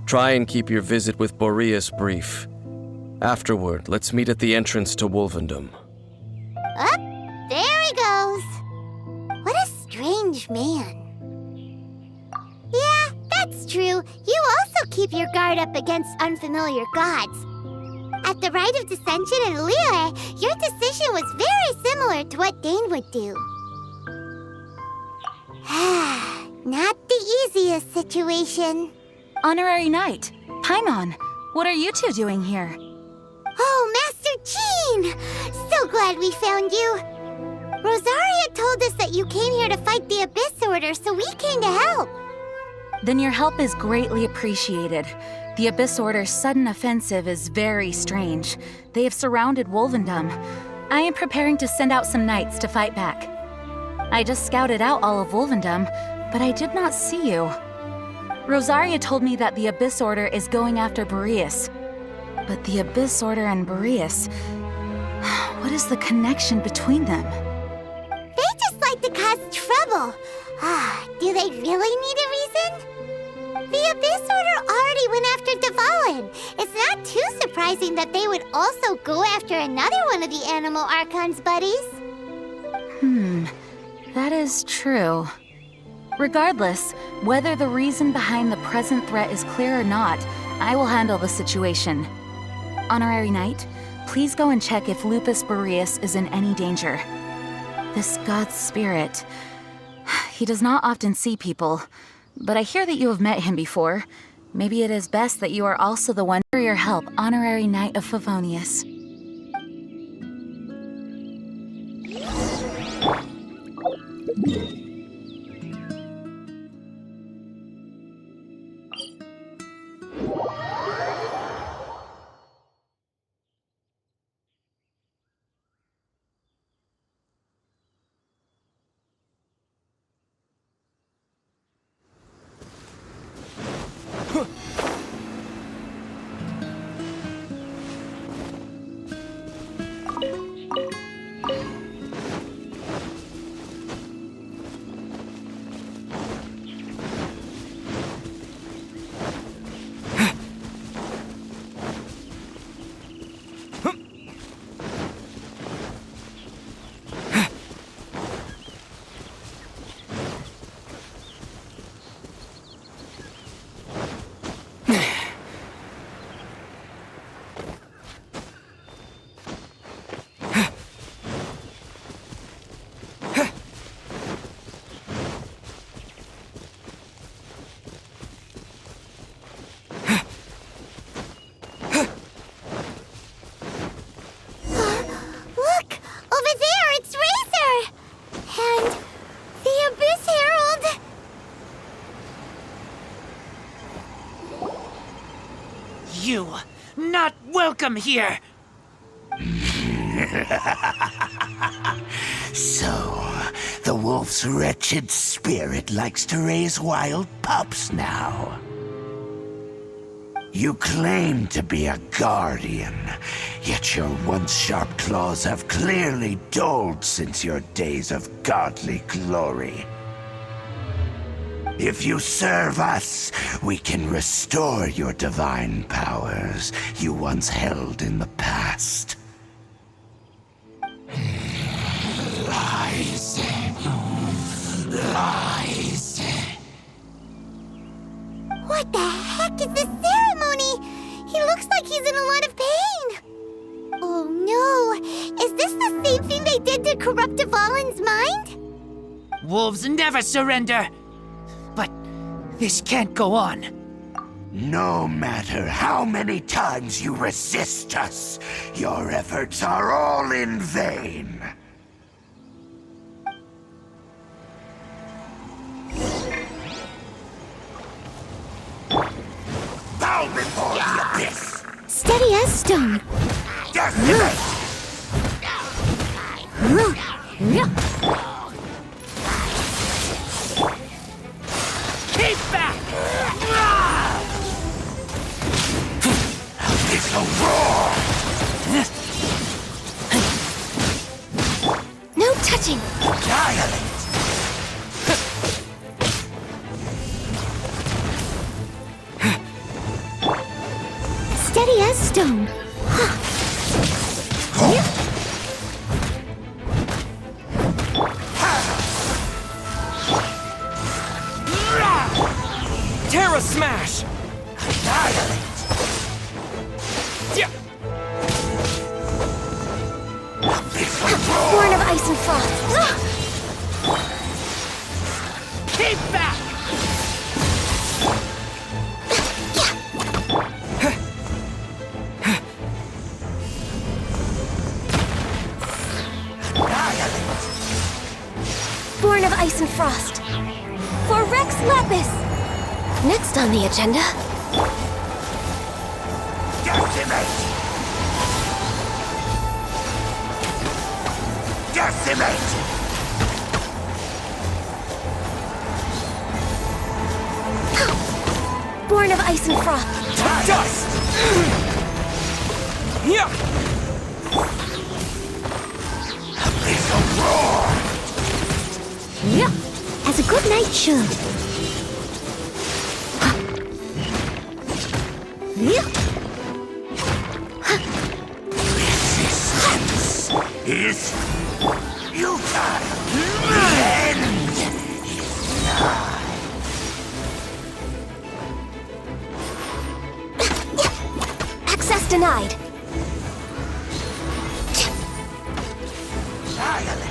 Try and keep your visit with Boreas brief. Afterward, let's meet at the entrance to Wolvendom. Up, there he goes. What a strange man. Yeah, that's true. You also keep your guard up against unfamiliar gods. At the Rite of Dissension in Liyue, your decision was very similar to what Dane would do. Not the easiest situation. Honorary Knight, Paimon, what are you two doing here? Oh, Master Jean! So glad we found you. Rosaria told us that you came here to fight the Abyss Order, so we came to help. Then your help is greatly appreciated. The Abyss Order's sudden offensive is very strange. They have surrounded Wolvendom. I am preparing to send out some knights to fight back. I just scouted out all of Wolvendom, but I did not see you. Rosaria told me that the Abyss Order is going after Boreas. But the Abyss Order and Boreas... what is the connection between them? They just like to cause trouble. Do they really need a reason? The Abyss Order already went after Dvalin. It's not too surprising that they would also go after another one of the Animal Archon's buddies. That is true. Regardless, whether the reason behind the present threat is clear or not, I will handle the situation. Honorary Knight, please go and check if Lupus Boreas is in any danger. This god's spirit... he does not often see people, but I hear that you have met him before. Maybe it is best that you are also the one for your help, Honorary Knight of Favonius. You, not welcome here! So, the wolf's wretched spirit likes to raise wild pups now. You claim to be a guardian, yet your once sharp claws have clearly dulled since your days of godly glory. If you serve us, we can restore your divine powers you once held in the past. Lies. Lies. What the heck is this ceremony? He looks like he's in a lot of pain. Oh no, is this the same thing they did to corrupt Dvalin's mind? Wolves never surrender! But this can't go on. No matter how many times you resist us, your efforts are all in vain. Bow before the abyss! Steady as stone. Decimate! Keep back! Abyssal roar! No touching. Annihilate! Steady as stone. Terra Smash! Annihilate! Abyssal roar! Born of ice and frost. Keep back! Annihilate! Born of ice and frost. For Rex Lapis. Next on the agenda. Decimate! Decimate! Born of ice and frost. Dust! Yeah! Abyssal roar! As a good knight should. Resistance is futile. The end is nigh. Access denied. Annihilate!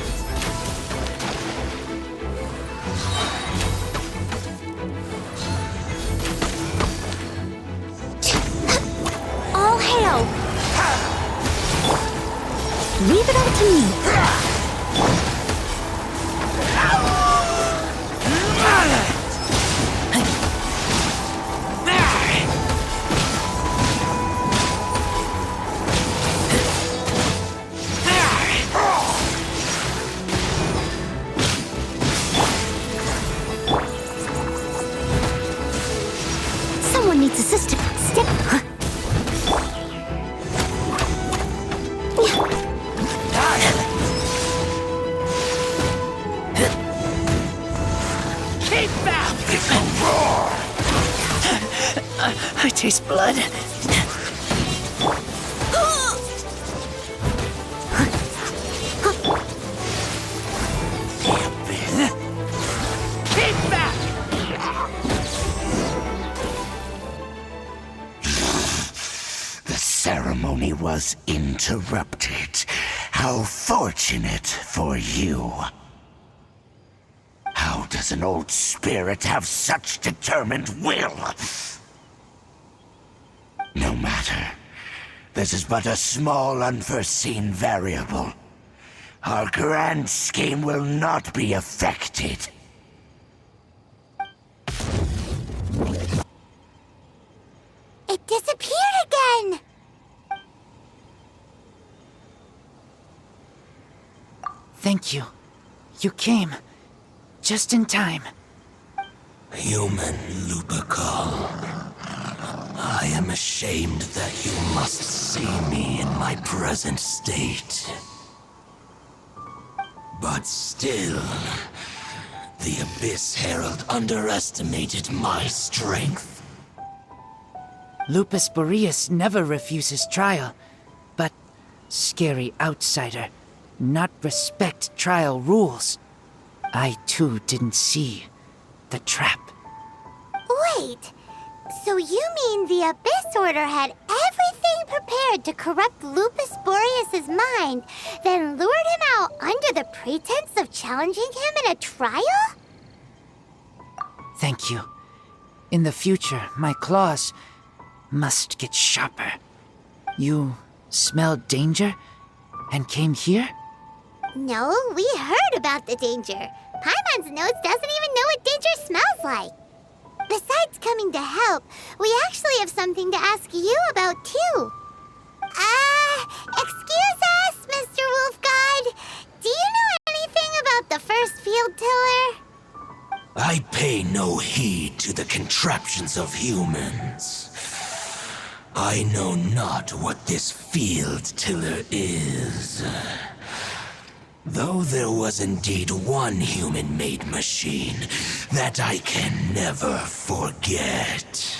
All hail. Leave it up to me. Someone needs assistance. Step. Keep back! Abyssal roar! I taste blood. The abyss! Keep back! The ceremony was interrupted. How fortunate for you. How does an old spirit have such determined will? No matter. This is but a small unforeseen variable. Our grand scheme will not be affected. It disappeared again! Thank you. You came. Just in time. Human Lupercal. I am ashamed that you must see me in my present state. But still, the Abyss Herald underestimated my strength. Lupus Boreas never refuses trial, but scary outsider, not respect trial rules. I too didn't see the trap. Wait, so you mean the Abyss Order had everything prepared to corrupt Lupus Boreas' mind, then lured him out under the pretense of challenging him in a trial? Thank you. In the future, my claws must get sharper. You smelled danger and came here? No, we heard about the danger. Paimon's nose doesn't even know what danger smells like. Besides coming to help, we actually have something to ask you about, too. Excuse us, Mr. Wolf God. Do you know anything about the first field tiller? I pay no heed to the contraptions of humans. I know not what this field tiller is. Though there was indeed one human-made machine that I can never forget.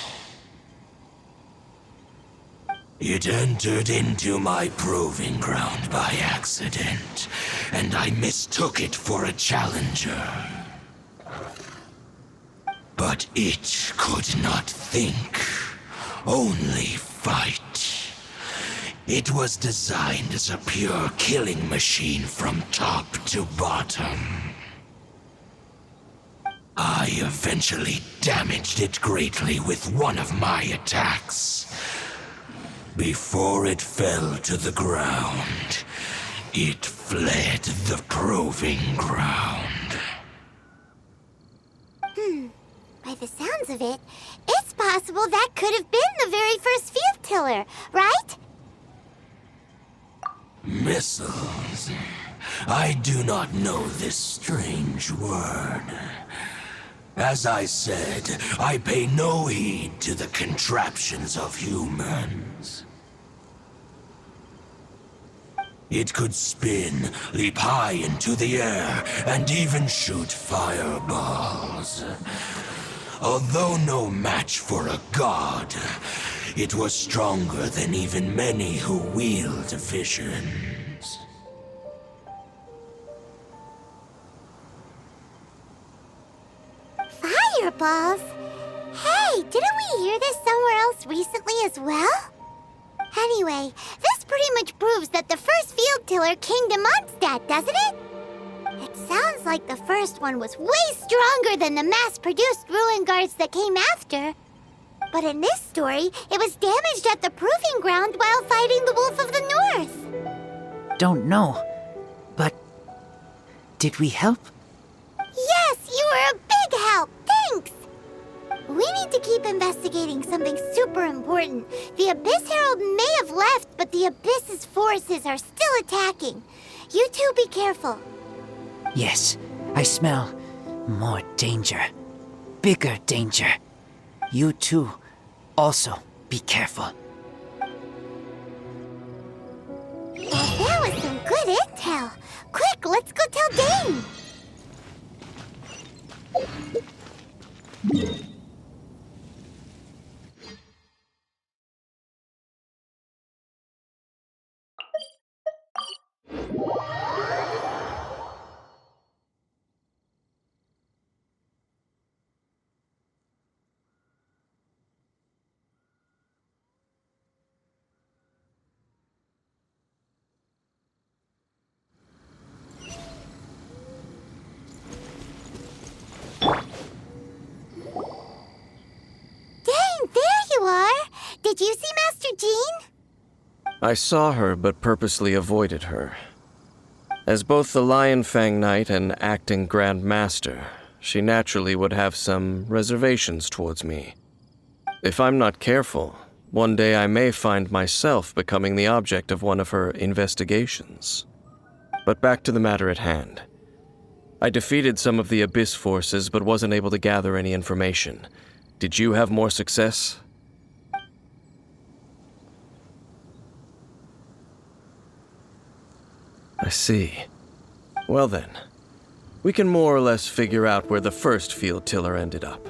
It entered into my proving ground by accident, and I mistook it for a challenger. But it could not think, only fight. It was designed as a pure killing machine from top to bottom. I eventually damaged it greatly with one of my attacks. Before it fell to the ground, it fled the proving ground. By the sounds of it, it's possible that could have been the very first field tiller, right? Missiles. I do not know this strange word. As I said, I pay no heed to the contraptions of humans. It could spin, leap high into the air, and even shoot fireballs. Although no match for a god, it was stronger than even many who wield visions. Fireballs? Hey, didn't we hear this somewhere else recently as well? Anyway, this pretty much proves that the first field tiller came to Mondstadt, doesn't it? It sounds like the first one was way stronger than the mass-produced ruin guards that came after. But in this story, it was damaged at the proving ground while fighting the Wolf of the North. Don't know, but did we help? Yes, you were a big help. Thanks. We need to keep investigating something super important. The Abyss Herald may have left, but the Abyss's forces are still attacking. You two be careful. Yes, I smell more danger. Bigger danger. You too, also be careful. Well, that was some good intel. Quick, let's go tell Dane. Did you see Master Jean? I saw her, but purposely avoided her. As both the Lion Fang Knight and acting Grand Master, she naturally would have some reservations towards me. If I'm not careful, One day I may find myself becoming the object of one of her investigations. But back to the matter at hand. I defeated some of the Abyss forces, but wasn't able to gather any information. Did you have more success? I see. Well then, we can more or less figure out where the first field tiller ended up.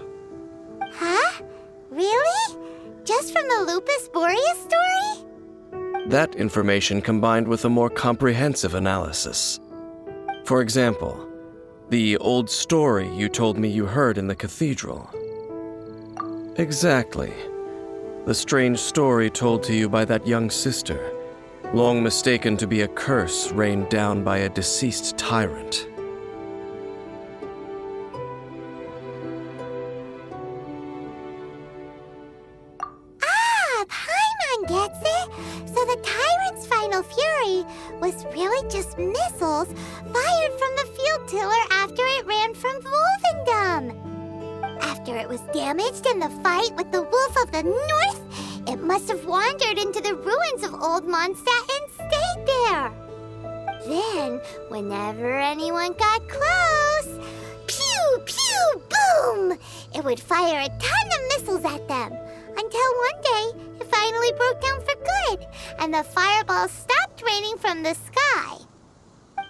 Huh? Really? Just from the Lupus Boreas story? That information combined with a more comprehensive analysis. For example, the old story you told me you heard in the cathedral. Exactly. The strange story told to you by that young sister, long mistaken to be a curse rained down by a deceased tyrant. Ah, Paimon gets it! So the tyrant's final fury was really just missiles fired from the field tiller after it ran from Wolvendom. After it was damaged in the fight with the Wolf of the North, it must have wandered into the ruins of Old Mondstadt and stayed there. Then, whenever anyone got close, pew, pew, boom! It would fire a ton of missiles at them, until one day it finally broke down for good, and the fireballs stopped raining from the sky.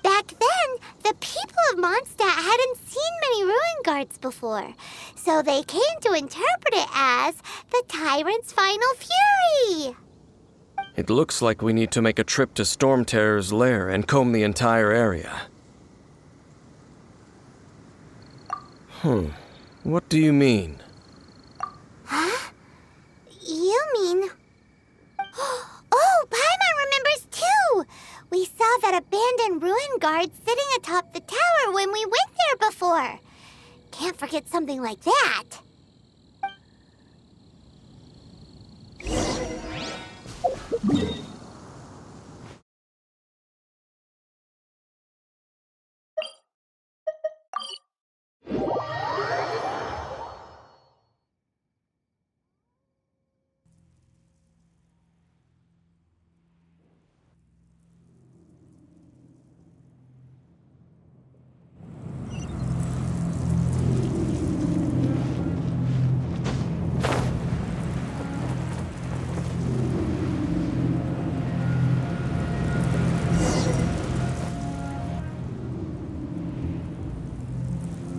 Back then, the people of Mondstadt hadn't seen many ruin guards before, so they came to interpret it as the tyrant's final fury. It looks like we need to make a trip to Storm Terror's lair and comb the entire area. What do you mean? Huh? You mean... Oh, Paimon remembers too! We saw that abandoned ruin guard sitting atop the tower when we went there before. Can't forget something like that.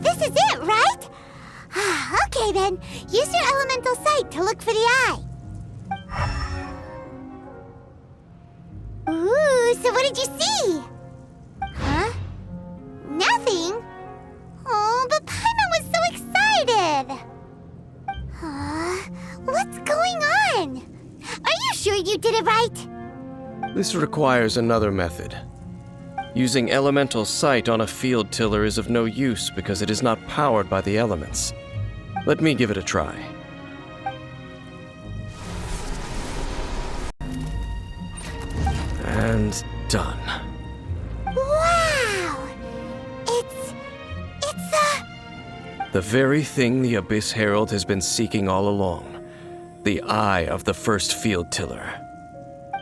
This is it, right? Okay then, use your elemental sight to look for the eye. Ooh, so what did you see? Huh? Nothing? Oh, but Paimon was so excited. What's going on? Are you sure you did it right? This requires another method. Using elemental sight on a field tiller is of no use because it is not powered by the elements. Let me give it a try. And done. Wow! It's the very thing the Abyss Herald has been seeking all along. The eye of the first field tiller.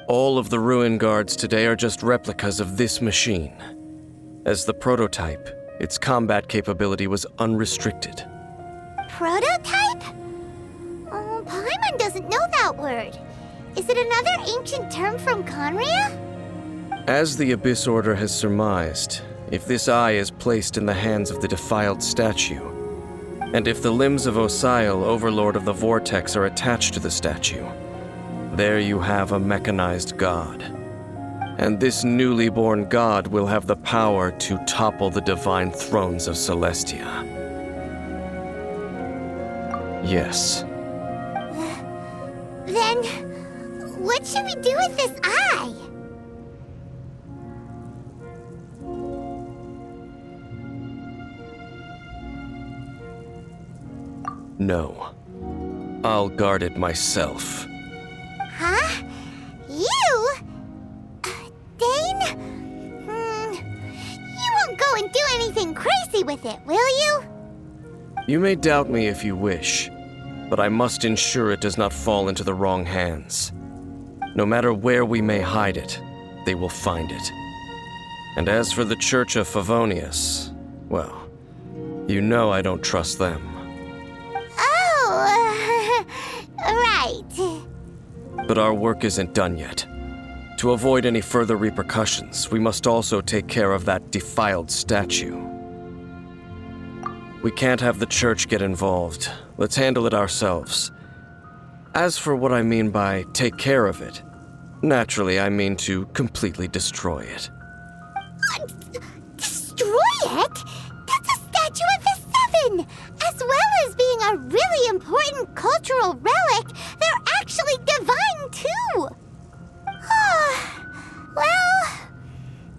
All of the ruin guards today are just replicas of this machine. As the prototype, its combat capability was unrestricted. Prototype? Oh, Paimon doesn't know that word. Is it another ancient term from Conria? As the Abyss Order has surmised, if this eye is placed in the hands of the defiled statue, and if the limbs of Osial, Overlord of the Vortex, are attached to the statue, there you have a mechanized god. And this newly born god will have the power to topple the divine thrones of Celestia. Yes. Then, what should we do with this eye? No. I'll guard it myself. Huh? You? Dane? You won't go and do anything crazy with it, will you? You may doubt me if you wish, but I must ensure it does not fall into the wrong hands. No matter where we may hide it, they will find it. And as for the Church of Favonius, well, you know I don't trust them. Oh, right. But our work isn't done yet. To avoid any further repercussions, we must also take care of that defiled statue. We can't have the church get involved. Let's handle it ourselves. As for what I mean by take care of it, naturally I mean to completely destroy it. Destroy it? That's a statue of the Seven! As well as being a really important cultural relic, they're actually divine too! Well,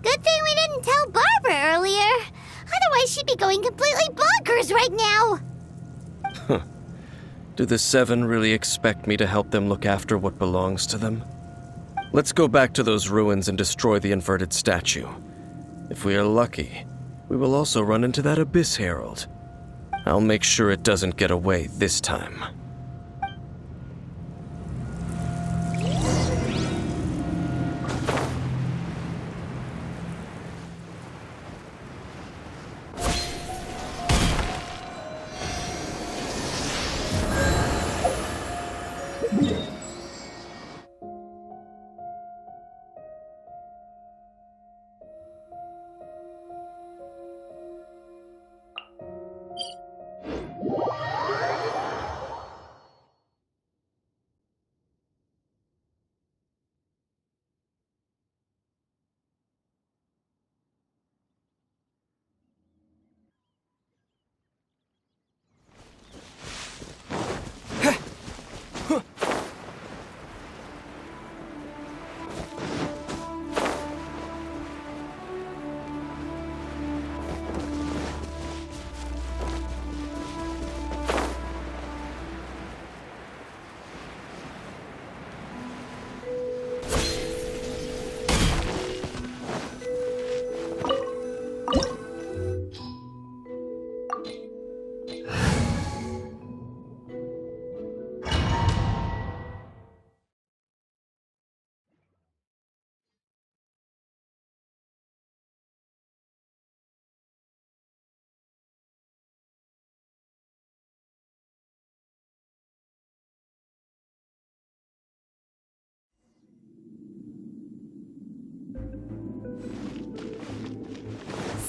good thing we didn't tell Barbara earlier. Otherwise she'd be going completely bonkers right now! Do the Seven really expect me to help them look after what belongs to them? Let's go back to those ruins and destroy the inverted statue. If we are lucky, we will also run into that Abyss Herald. I'll make sure it doesn't get away this time.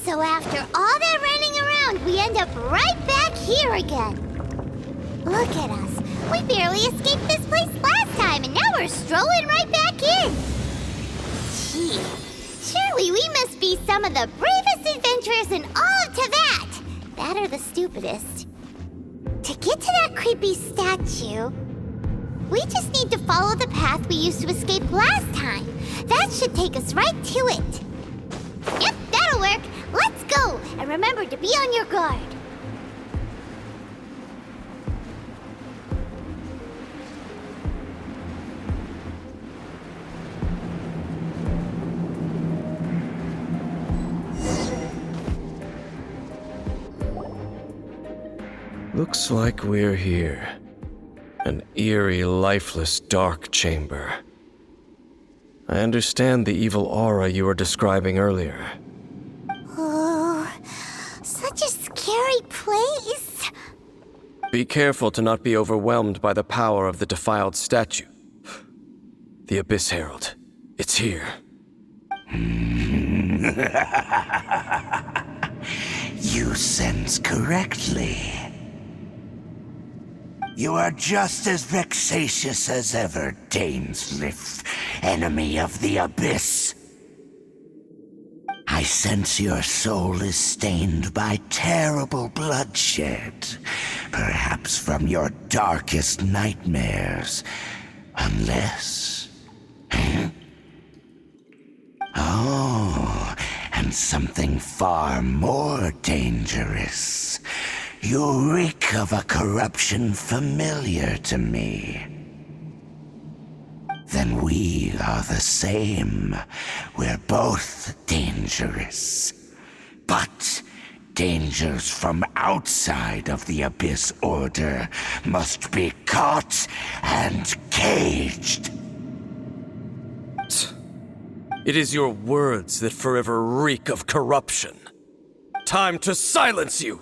So after all that running around, we end up right back here again. Look at us. We barely escaped this place last time, and now we're strolling right back in. Gee, surely we must be some of the bravest adventurers in all of Teyvat. That or the stupidest. To get to that creepy statue, we just need to follow the path we used to escape last time. That should take us right to it. Yep, that'll work. Let's go, and remember to be on your guard. Looks like we're here. An eerie, lifeless, dark chamber. I understand the evil aura you were describing earlier. Oh, such a scary place. Be careful to not be overwhelmed by the power of the defiled statue. The Abyss Herald. It's here. You sense correctly. You are just as vexatious as ever, Dainslif, enemy of the Abyss. I sense your soul is stained by terrible bloodshed, perhaps from your darkest nightmares, unless... Oh, and something far more dangerous. You reek of a corruption familiar to me. Then we are the same. We're both dangerous. But Dangers from outside of the Abyss Order must be caught and caged. It is your words that forever reek of corruption. Time to silence you!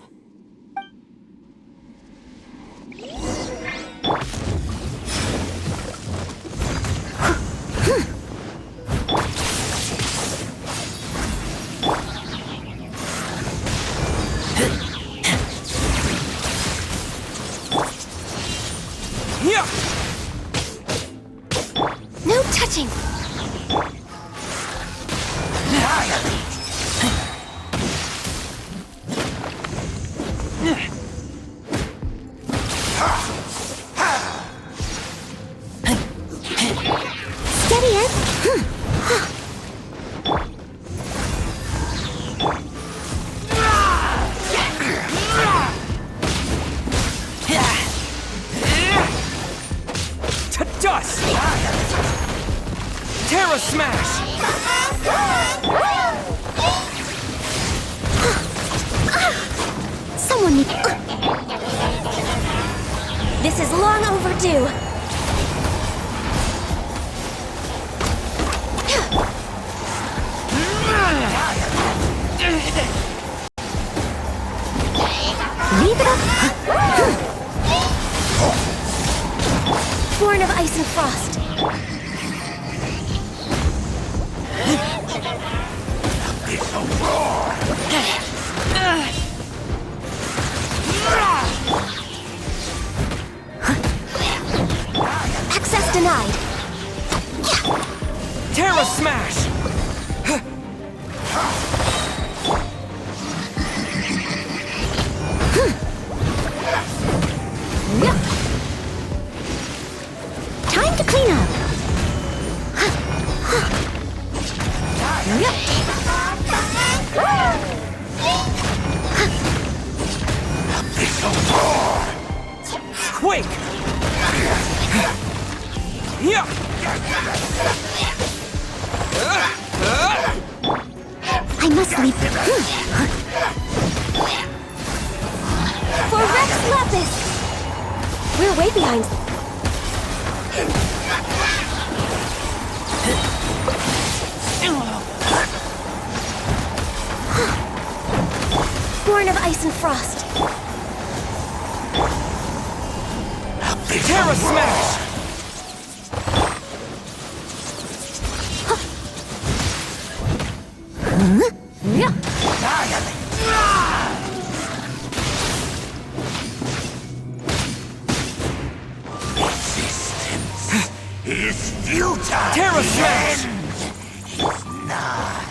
No touching! Steady, Ed. To dust! Terra Smash! Someone need... This is long overdue. Leave it up. Born of ice and frost. Access denied. Terra Smash! Time to clean up. Quake! Yeah! I must leave. For Rex Lapis! We're way behind. Born of ice and frost. Terra Smash! Resistance is futile. Terra Smash! Is nigh.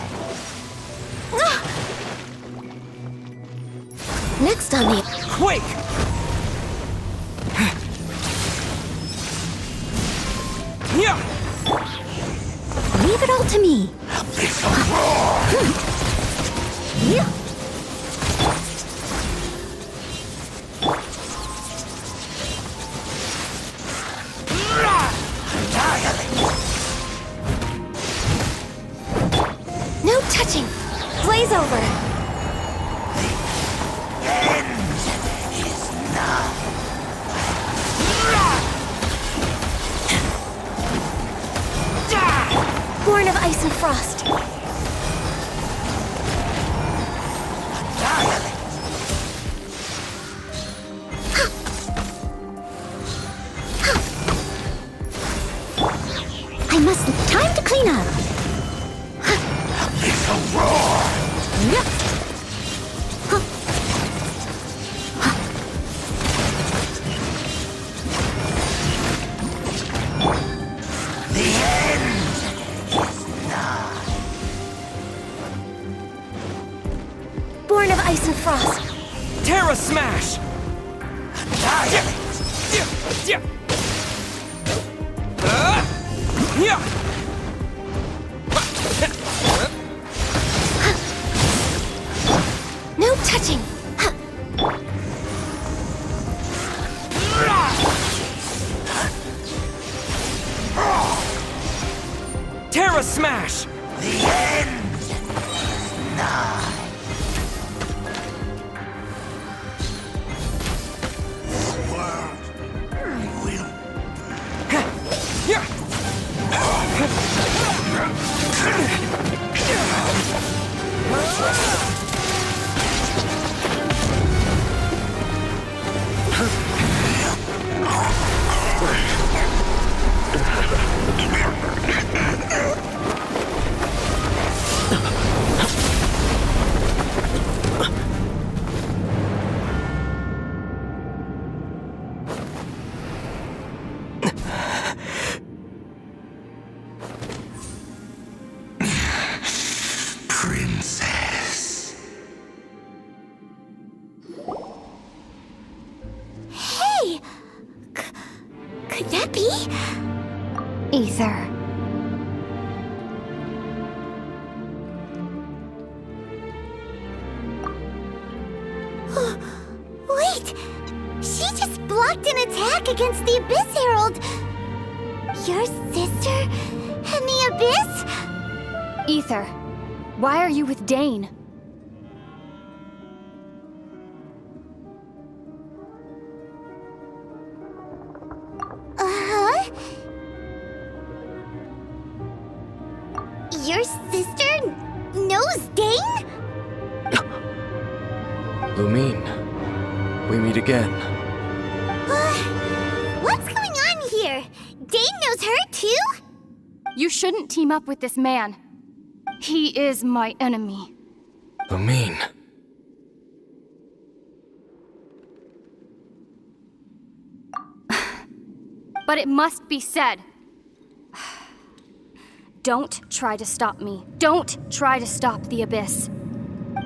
Next on the... Quake! Yeah! Leave it all to me. No touching! Blaze over! Born of ice and frost. I must... Time to clean up. Born of ice and frost. Terra Smash! No touching! Terra Smash! The end is nigh. Ether. Wait! She just blocked an attack against the Abyss Herald! Your sister and the Abyss? Ether, why are you with Dane? Uh-huh? Your sister knows Dane? Lumine, we meet again. What's going on here? Dane knows her too? You shouldn't team up with this man. He is my enemy. Lumine. But it must be said. Don't try to stop me. Don't try to stop the Abyss.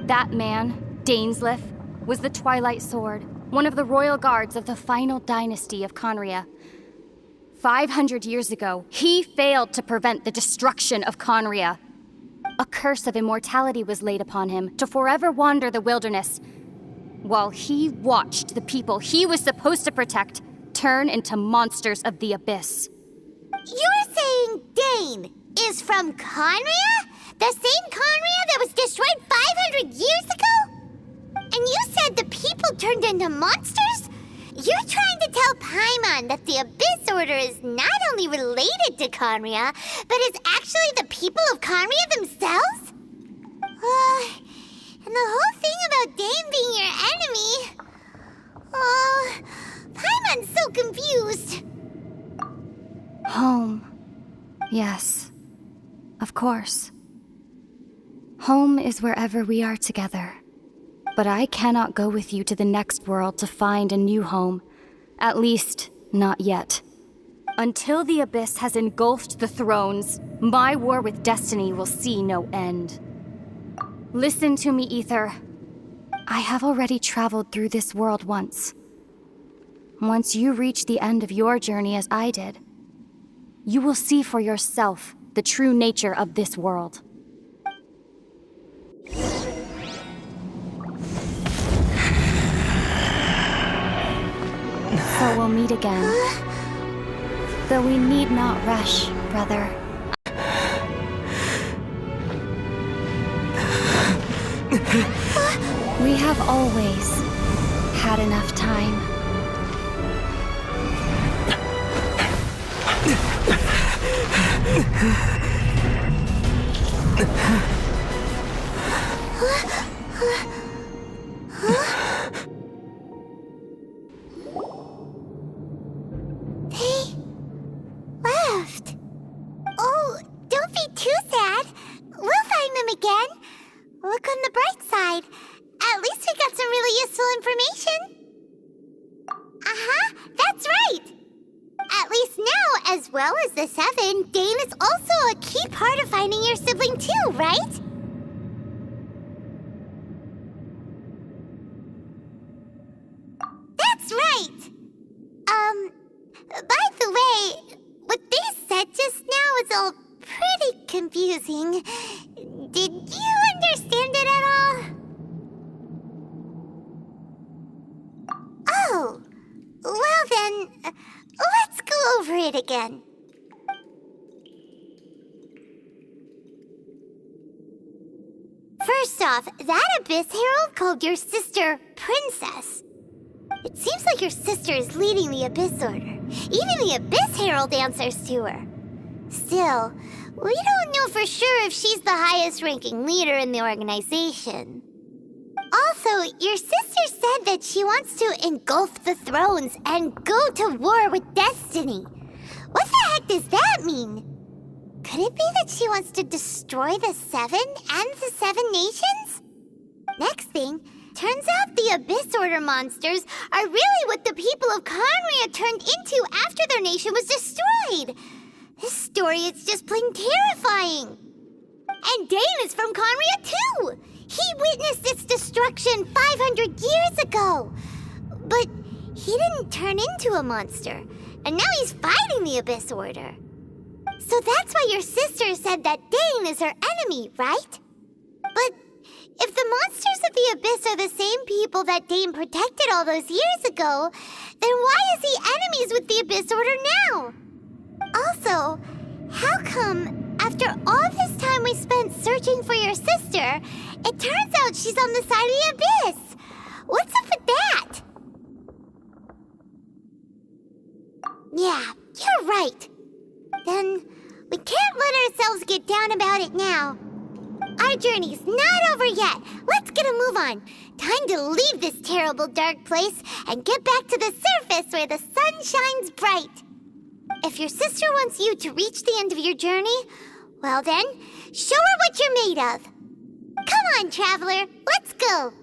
That man, Dainsleif, was the Twilight Sword, one of the royal guards of the final dynasty of Conria. 500 years ago, he failed to prevent the destruction of Conria. A curse of immortality was laid upon him to forever wander the wilderness, while he watched the people he was supposed to protect turn into monsters of the Abyss. You're saying Dane is from Conria? The same Conria that was destroyed 500 years ago? And you said the people turned into monsters? You're trying to tell Paimon that the Abyss Order is not only related to Conria, but is actually the people of Conria themselves? And the whole thing about Dane being your enemy... Paimon's so confused. Home. Yes. Of course. Home is wherever we are together. But I cannot go with you to the next world to find a new home. At least, not yet. Until the Abyss has engulfed the thrones, my war with destiny will see no end. Listen to me, Ether. I have already traveled through this world once. Once you reach the end of your journey as I did, you will see for yourself the true nature of this world. So we'll meet again. Though we need not rush, brother. We have always had enough time. They left. Oh, don't be too sad. We'll find them again. Look on the bright side. At least we got some really useful information. That's right. At least now, as well as the Seven, Dane is also a key part of finding your sibling too, right? That's right! By the way, what they said just now is all pretty confusing. Did you understand it at all? Oh, well then, let's go over it again. First off, that Abyss Herald called your sister Princess. It seems like your sister is leading the Abyss Order. Even the Abyss Herald answers to her. Still, we don't know for sure if she's the highest-ranking leader in the organization. Also, your sister said that she wants to engulf the thrones and go to war with destiny. What the heck does that mean? Could it be that she wants to destroy the Seven and the Seven Nations? Next thing, turns out the Abyss Order monsters are really what the people of Conria turned into after their nation was destroyed. This story is just plain terrifying. And Dane is from Conria too. He witnessed its destruction 500 years ago. But he didn't turn into a monster. And now he's fighting the Abyss Order. So that's why your sister said that Dane is her enemy, right? But if the monsters of the Abyss are the same people that Dane protected all those years ago, then why is he enemies with the Abyss Order now? Also, how come, after all this time we spent searching for your sister, it turns out she's on the side of the Abyss? What's up with that? Yeah, you're right. Then we can't let ourselves get down about it now. Our journey's not over yet. Let's get a move on. Time to leave this terrible dark place and get back to the surface where the sun shines bright. If your sister wants you to reach the end of your journey, well then, show her what you're made of. Come on, traveler, let's go.